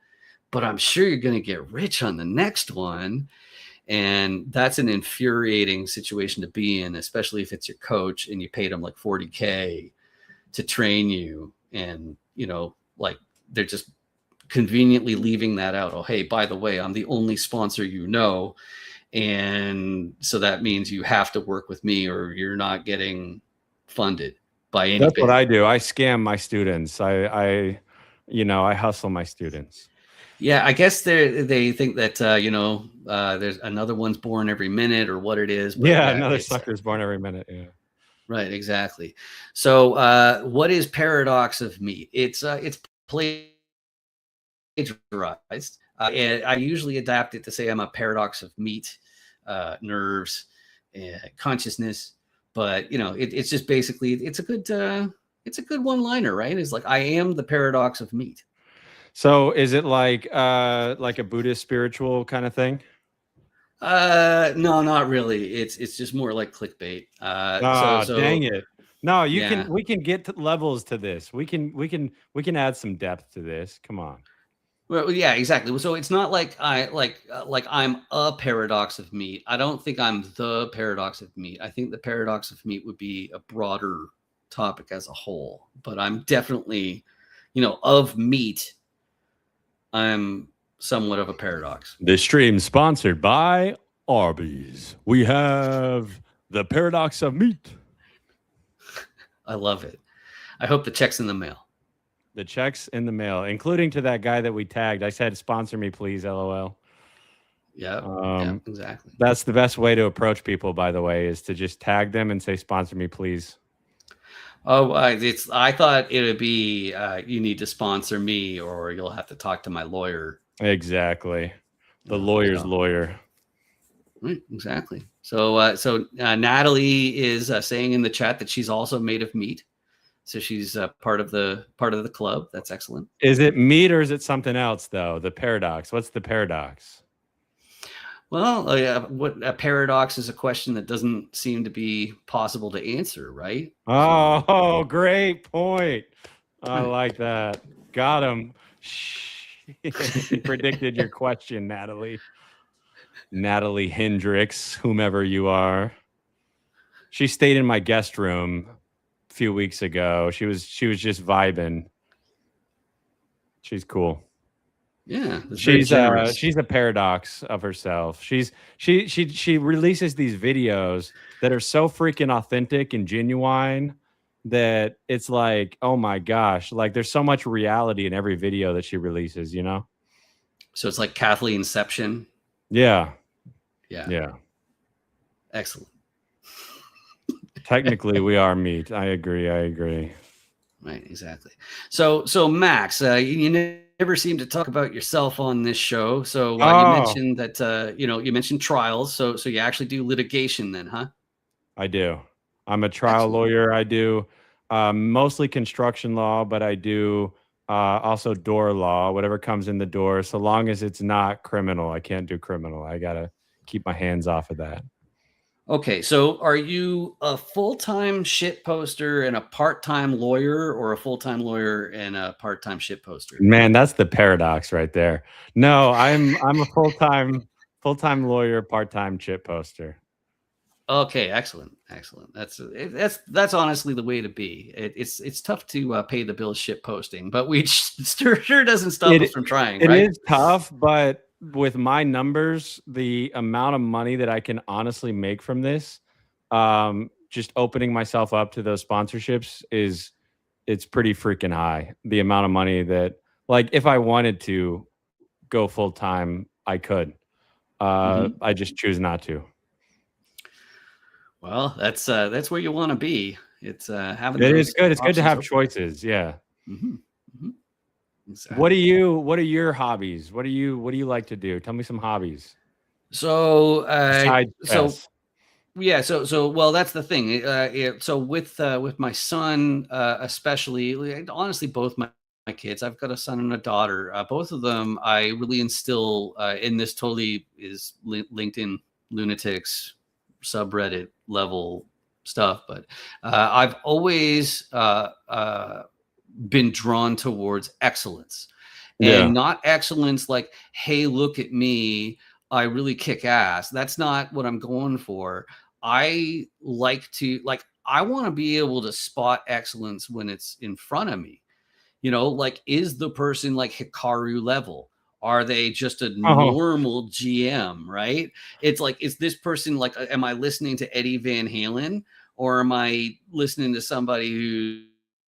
but I'm sure you're going to get rich on the next one." And that's an infuriating situation to be in, especially if it's your coach and you paid them like $40K to train you. And, like they're just conveniently leaving that out. "Oh, hey, by the way, I'm the only sponsor and so that means you have to work with me or you're not getting funded." by any That's bit. what I do. I scam my students. I hustle my students. Yeah, I guess they think that there's another one's born every minute or what it is, but Yeah, yeah, another it's sucker's born every minute. Yeah. right, exactly. So, what is paradox of meat? It's plagiarized, and I usually adapt it to say I'm a paradox of meat, nerves, consciousness. But it's just basically it's a good one-liner, right? It's like I am the paradox of meat. So is it like a Buddhist spiritual kind of thing? No, not really. It's just more like clickbait. Ah, So dang it. No, yeah. we can get to levels to this. We can add some depth to this. Come on. Well, yeah, exactly. So it's not like like I'm a paradox of meat. I don't think I'm the paradox of meat. I think the paradox of meat would be a broader topic as a whole. But I'm definitely, of meat. I'm somewhat of a paradox. This stream sponsored by Arby's. We have the paradox of meat. I love it. I hope the check's in the mail. The checks in the mail, including to that guy that we tagged. I said, sponsor me, please, LOL. Yeah, exactly. That's the best way to approach people, by the way, is to just tag them and say, sponsor me, please. Oh, I thought it would be you need to sponsor me or you'll have to talk to my lawyer. Exactly. The lawyer's lawyer. Right, exactly. So Natalie is saying in the chat that she's also made of meat. So she's part of the club. That's excellent. Is it meat or is it something else, though? The paradox. What's the paradox? Well, what a paradox is a question that doesn't seem to be possible to answer, right? Oh, great point. I like that. Got him. He predicted your question, Natalie. Natalie Hendricks, whomever you are. She stayed in my guest room a few weeks ago. She was just vibing. She's cool. Yeah, She's a paradox of herself. She releases these videos that are so freaking authentic and genuine that it's like, oh my gosh, like there's so much reality in every video that she releases, So it's like Kathleenception. Yeah. Excellent. Technically, we are meat. I agree. Right, exactly. So Max, you never seem to talk about yourself on this show. So you mentioned that you mentioned trials. So you actually do litigation then, huh? I do. I'm a trial lawyer. I do mostly construction law, but I do also door law, whatever comes in the door, so long as it's not criminal. I can't do criminal. I gotta keep my hands off of that. Okay, so are you a full-time shit poster and a part-time lawyer, or a full-time lawyer and a part-time shit poster? Man, that's the paradox right there. No, I'm a full-time lawyer, part-time shit poster. Okay, excellent. That's honestly the way to be. It's tough to pay the bills shit posting, but we sure doesn't stop us from trying. It right? is tough, but with my numbers, the amount of money that I can honestly make from this, just opening myself up to those sponsorships it's pretty freaking high. The amount of money that, like, if I wanted to go full time, I could. I just choose not to. Well, that's where you want to be. It's having. It is good. It's good to have choices. Yeah. Exactly. What are your hobbies? What do you like to do? Tell me some hobbies. So Yeah, well, that's the thing. So with my son, especially, honestly, both my kids, I've got a son and a daughter. Both of them, I really instill in this. Totally is LinkedIn lunatics subreddit level stuff, but I've always been drawn towards excellence, and not excellence like, hey, look at me, I really kick ass. That's not what I'm going for. I want to be able to spot excellence when it's in front of me. Like, is the person like Hikaru level? Are they just a normal GM, right? It's like, is this person like, am I listening to Eddie Van Halen? or am I listening to somebody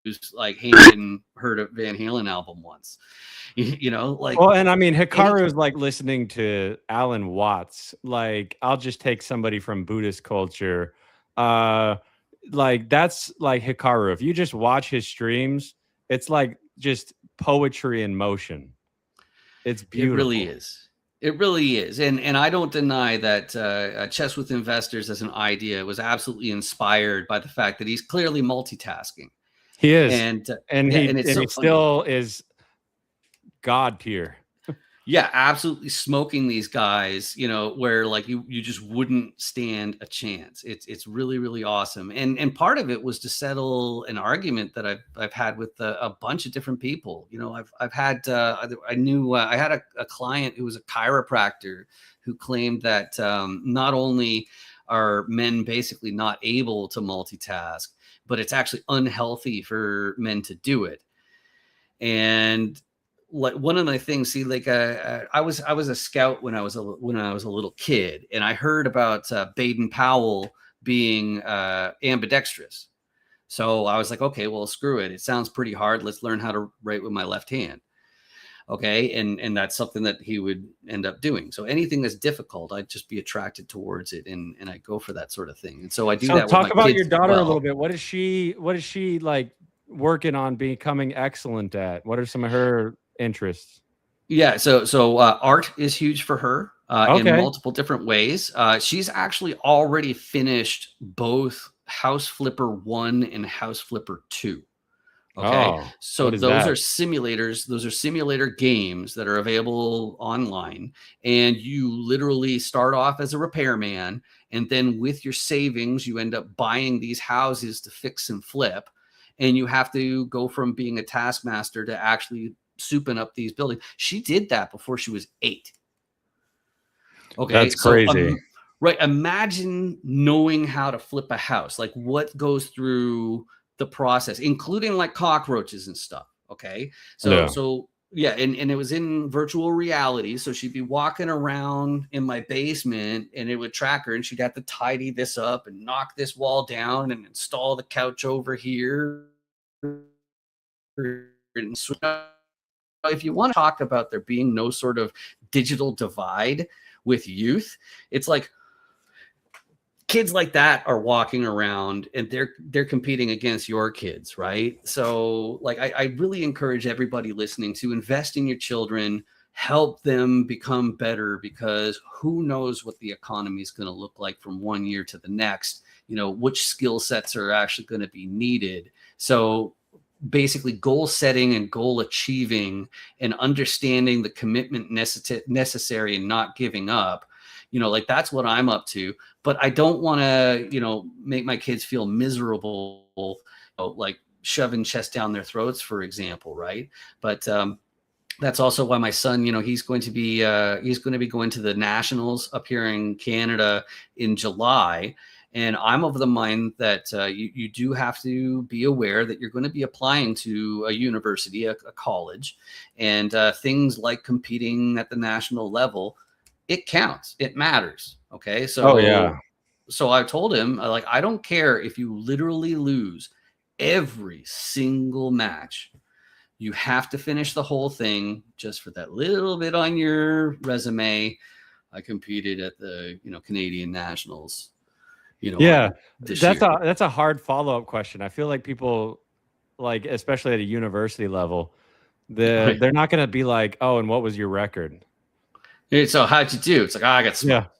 who's like, hey, I hadn't heard a Van Halen album once? You know, like, well, and I mean, Hikaru is like listening to Alan Watts. Like, I'll just take somebody from Buddhist culture. Like that's like Hikaru. If you just watch his streams, it's like just poetry in motion. It's beautiful. It really is. It really is. And I don't deny that Chess with Investors as an idea was absolutely inspired by the fact that he's clearly multitasking. He is. And he still is God tier. Yeah, absolutely smoking these guys, you know, where like you just wouldn't stand a chance. It's really, really awesome. And part of it was to settle an argument that I've had with a bunch of different people. You know, I've had I had a client who was a chiropractor who claimed that not only are men basically not able to multitask, but it's actually unhealthy for men to do it. And like one of the things, see, like I was a scout when I was a little kid, and I heard about Baden-Powell being ambidextrous. So I was like, okay, well, screw it. It sounds pretty hard. Let's learn how to write with my left hand. Okay, and that's something that he would end up doing. So anything that's difficult, I'd just be attracted towards it, and I go for that sort of thing. And so I do that. Talk with my about kids your daughter well. a little bit. What is she like working on becoming excellent at? What are some of her interests? Yeah, so art is huge for her in multiple different ways. She's actually already finished both House Flipper 1 and House Flipper 2. Okay, so those are simulators. Those are simulator games that are available online, and you literally start off as a repairman, and then with your savings, you end up buying these houses to fix and flip, and you have to go from being a taskmaster to actually souping up these buildings. She did that before she was 8. Okay, that's crazy. Right, imagine knowing how to flip a house, like what goes through the process, including like cockroaches and stuff. Okay, so yeah, and it was in virtual reality, so she'd be walking around in my basement, and it would track her, and she'd have to tidy this up and knock this wall down and install the couch over here. And if you want to talk about there being no sort of digital divide with youth, it's like kids like that are walking around and they're competing against your kids, right? So like I really encourage everybody listening to invest in your children, help them become better, because who knows what the economy is going to look like from one year to the next, you know, which skill sets are actually going to be needed. So basically goal setting and goal achieving and understanding the commitment necessary and not giving up, you know, like that's what I'm up to. But I don't want to, you know, make my kids feel miserable, you know, like shoving chess down their throats, for example, right? But that's also why my son, you know, he's going to be going to the nationals up here in Canada in July. And I'm of the mind that you do have to be aware that you're going to be applying to a university, a college, and things like competing at the national level, it counts. It matters. Okay. So, so I told him, like, I don't care if you literally lose every single match. You have to finish the whole thing just for that little bit on your resume. I competed at the, you know, Canadian nationals. You know, that's a hard follow-up question. I feel like people, like especially at a university level, they're not going to be like, oh, and what was your record? So how'd you do? It's like, I got smoked.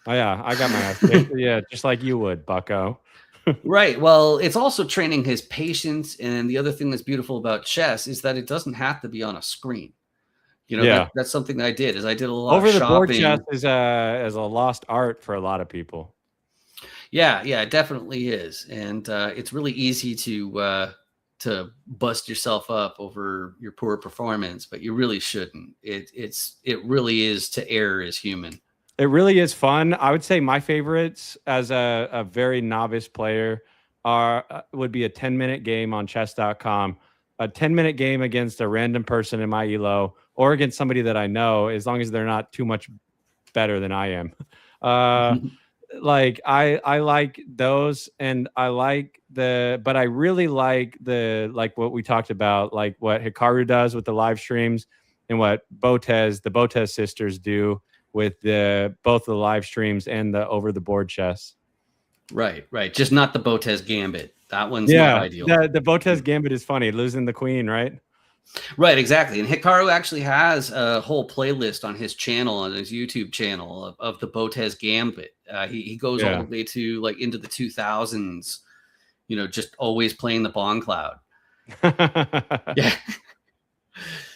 I got my ass kicked. Yeah, just like you would, bucko. Right. Well, it's also training his patience, and the other thing that's beautiful about chess is that it doesn't have to be on a screen. You know, that's something that I did. Is I did a lot of shopping. Over the board chess is a lost art for a lot of people. Yeah, it definitely is, and it's really easy to bust yourself up over your poor performance, but you really shouldn't. It really is to err as human. It really is fun. I would say my favorites as a very novice player would be a 10-minute game on chess.com, a 10-minute game against a random person in my elo, or against somebody that I know, as long as they're not too much better than I am. like I like those, and I like but I really like like what we talked about, like what Hikaru does with the live streams, and what the Botez sisters do with both the live streams and the over the board chess. Right. Just not the Botez Gambit. That one's not Yeah, ideal. the Botez Gambit is funny, losing the queen, right? Right, exactly. And Hikaru actually has a whole playlist on his channel, on his YouTube channel, of the Botez Gambit. He goes all the way to like into the 2000s, just always playing the Bong Cloud. Yeah.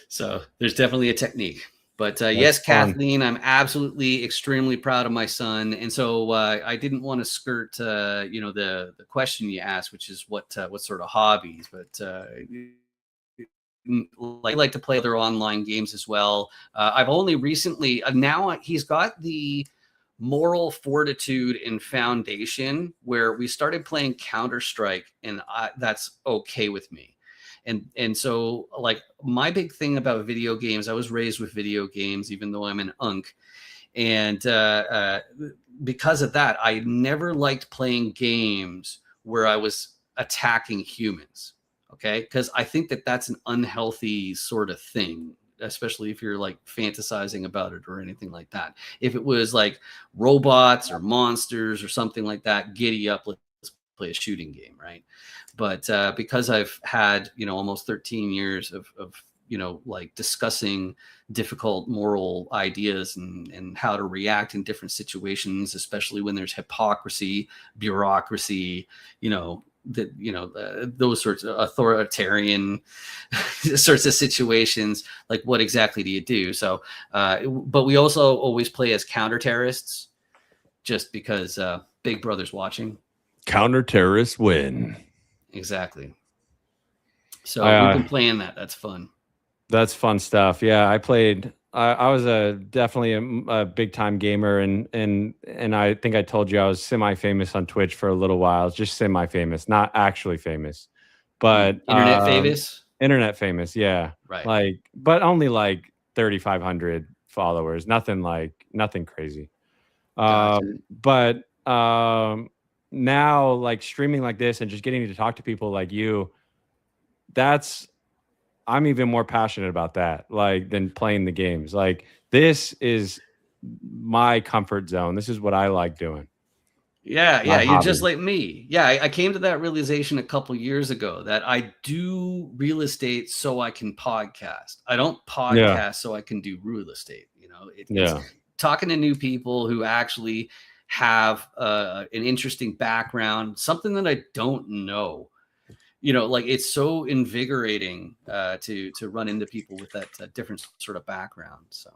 So there's definitely a technique. But yes, Kathleen, I'm absolutely extremely proud of my son. And so I didn't want to skirt, the question you asked, which is what sort of hobbies, but I like to play other online games as well. I've only recently, now he's got the moral fortitude and foundation where we started playing Counter-Strike, and that's okay with me. And so, like, my big thing about video games, I was raised with video games, even though I'm an unk. And because of that, I never liked playing games where I was attacking humans. Okay, because I think that's an unhealthy sort of thing, especially if you're like fantasizing about it or anything like that. If it was like robots or monsters or something like that, giddy up, let's play a shooting game, right? But because I've had, almost 13 years of like discussing difficult moral ideas and how to react in different situations, especially when there's hypocrisy, bureaucracy, those sorts of authoritarian sorts of situations, like what exactly do you do? So, but we also always play as counter-terrorists, just because Big Brother's watching. Counter-terrorists win. Exactly. So we've been playing that. That's fun. That's fun stuff. Yeah, I played. I was definitely a big time gamer, and I think I told you I was semi-famous on Twitch for a little while. Just semi-famous, not actually famous, but internet famous. Internet famous, yeah. Right. Like, but only like 3,500 followers. Nothing crazy. Gotcha. But now, like, streaming like this and just getting to talk to people like you, I'm even more passionate about that, like, than playing the games. Like, this is my comfort zone. This is what I like doing. Yeah, you're just like me. Yeah, I came to that realization a couple years ago that I do real estate so I can podcast. I don't podcast so I can do real estate. It's talking to new people who actually have an interesting background, something that I don't know. Like, it's so invigorating to run into people with that different sort of background. So,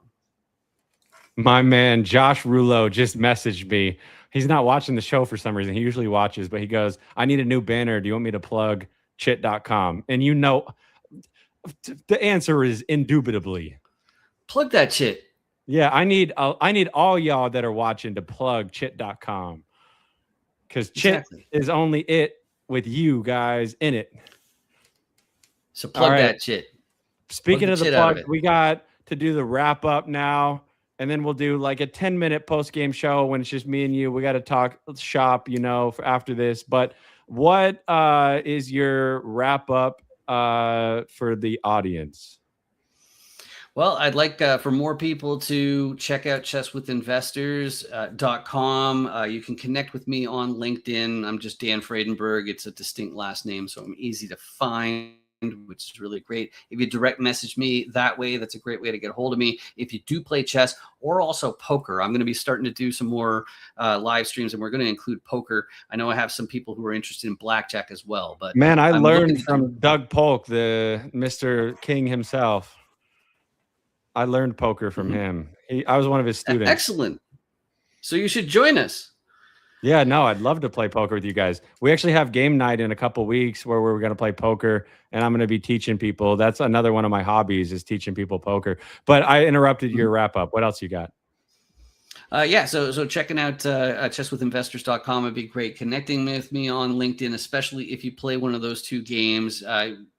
my man Josh Rouleau just messaged me. He's not watching the show for some reason. He usually watches, but he goes, "I need a new banner. Do you want me to plug chit.com?" And the answer is indubitably plug that shit. Yeah, I need all y'all that are watching to plug chit.com, because Chit is only it with you guys in it. So plug that shit. Speaking of the plug, we got to do the wrap up now, and then we'll do like a 10-minute post game show when it's just me and you. We got to talk shop, for after this. But what is your wrap up for the audience? Well, I'd like for more people to check out chesswithinvestors.com. You can connect with me on LinkedIn. I'm just Dan Fradenburgh. It's a distinct last name, so I'm easy to find, which is really great. If you direct message me that way, that's a great way to get a hold of me. If you do play chess or also poker, I'm going to be starting to do some more live streams, and we're going to include poker. I know I have some people who are interested in blackjack as well. But man, I learned from Doug Polk, the Mr. King himself. I learned poker from him. I was one of his students. Excellent. So you should join us. Yeah, no, I'd love to play poker with you guys. We actually have game night in a couple weeks where we're going to play poker, and I'm going to be teaching people. That's another one of my hobbies, is teaching people poker. But I interrupted your wrap up. What else you got? So checking out chesswithinvestors.com would be great. Connecting with me on LinkedIn, especially if you play one of those two games.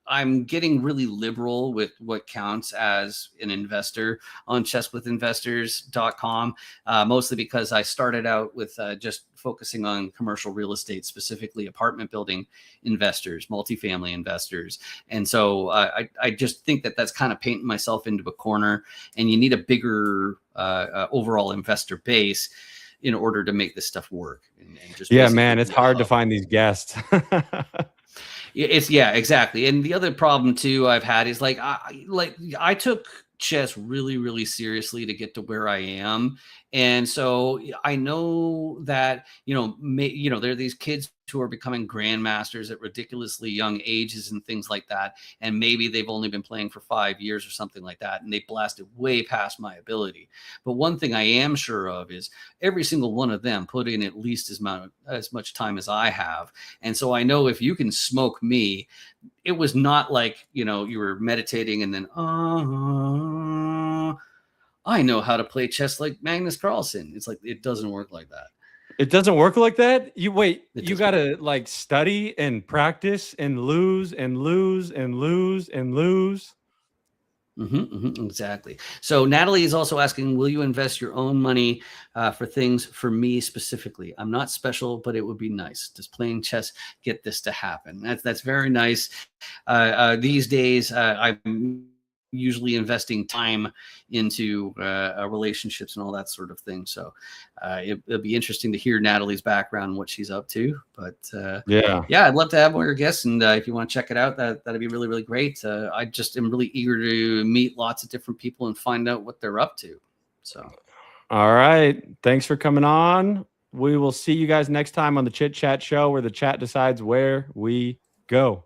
I'm getting really liberal with what counts as an investor on chesswithinvestors.com, mostly because I started out with just focusing on commercial real estate, specifically apartment building investors, multifamily investors. And so I just think that that's kind of painting myself into a corner, and you need a bigger overall investor base in order to make this stuff work. And just yeah, man, it's hard to find these guests. Yeah, exactly. And the other problem too I've had is I took chess really, really seriously to get to where I am. And so I know that, there are these kids who are becoming grandmasters at ridiculously young ages and things like that. And maybe they've only been playing for 5 years or something like that, and they blasted way past my ability. But one thing I am sure of is every single one of them put in at least as much time as I have. And so I know if you can smoke me, it was not like, you were meditating and then, I know how to play chess like Magnus Carlsen. It's like, it doesn't work like that. It doesn't work like that. You got to like study and practice and lose and lose and lose and lose. Exactly. So Natalie is also asking, will you invest your own money for things for me specifically? I'm not special, but it would be nice. Does playing chess get this to happen? That's very nice. These days, I'm usually investing time into relationships and all that sort of thing. So it'll be interesting to hear Natalie's background, what she's up to. But yeah, I'd love to have more of your guests. And if you want to check it out, that'd be really, really great. I just am really eager to meet lots of different people and find out what they're up to. So, all right. Thanks for coming on. We will see you guys next time on the Chit-Chat Show, where the chat decides where we go.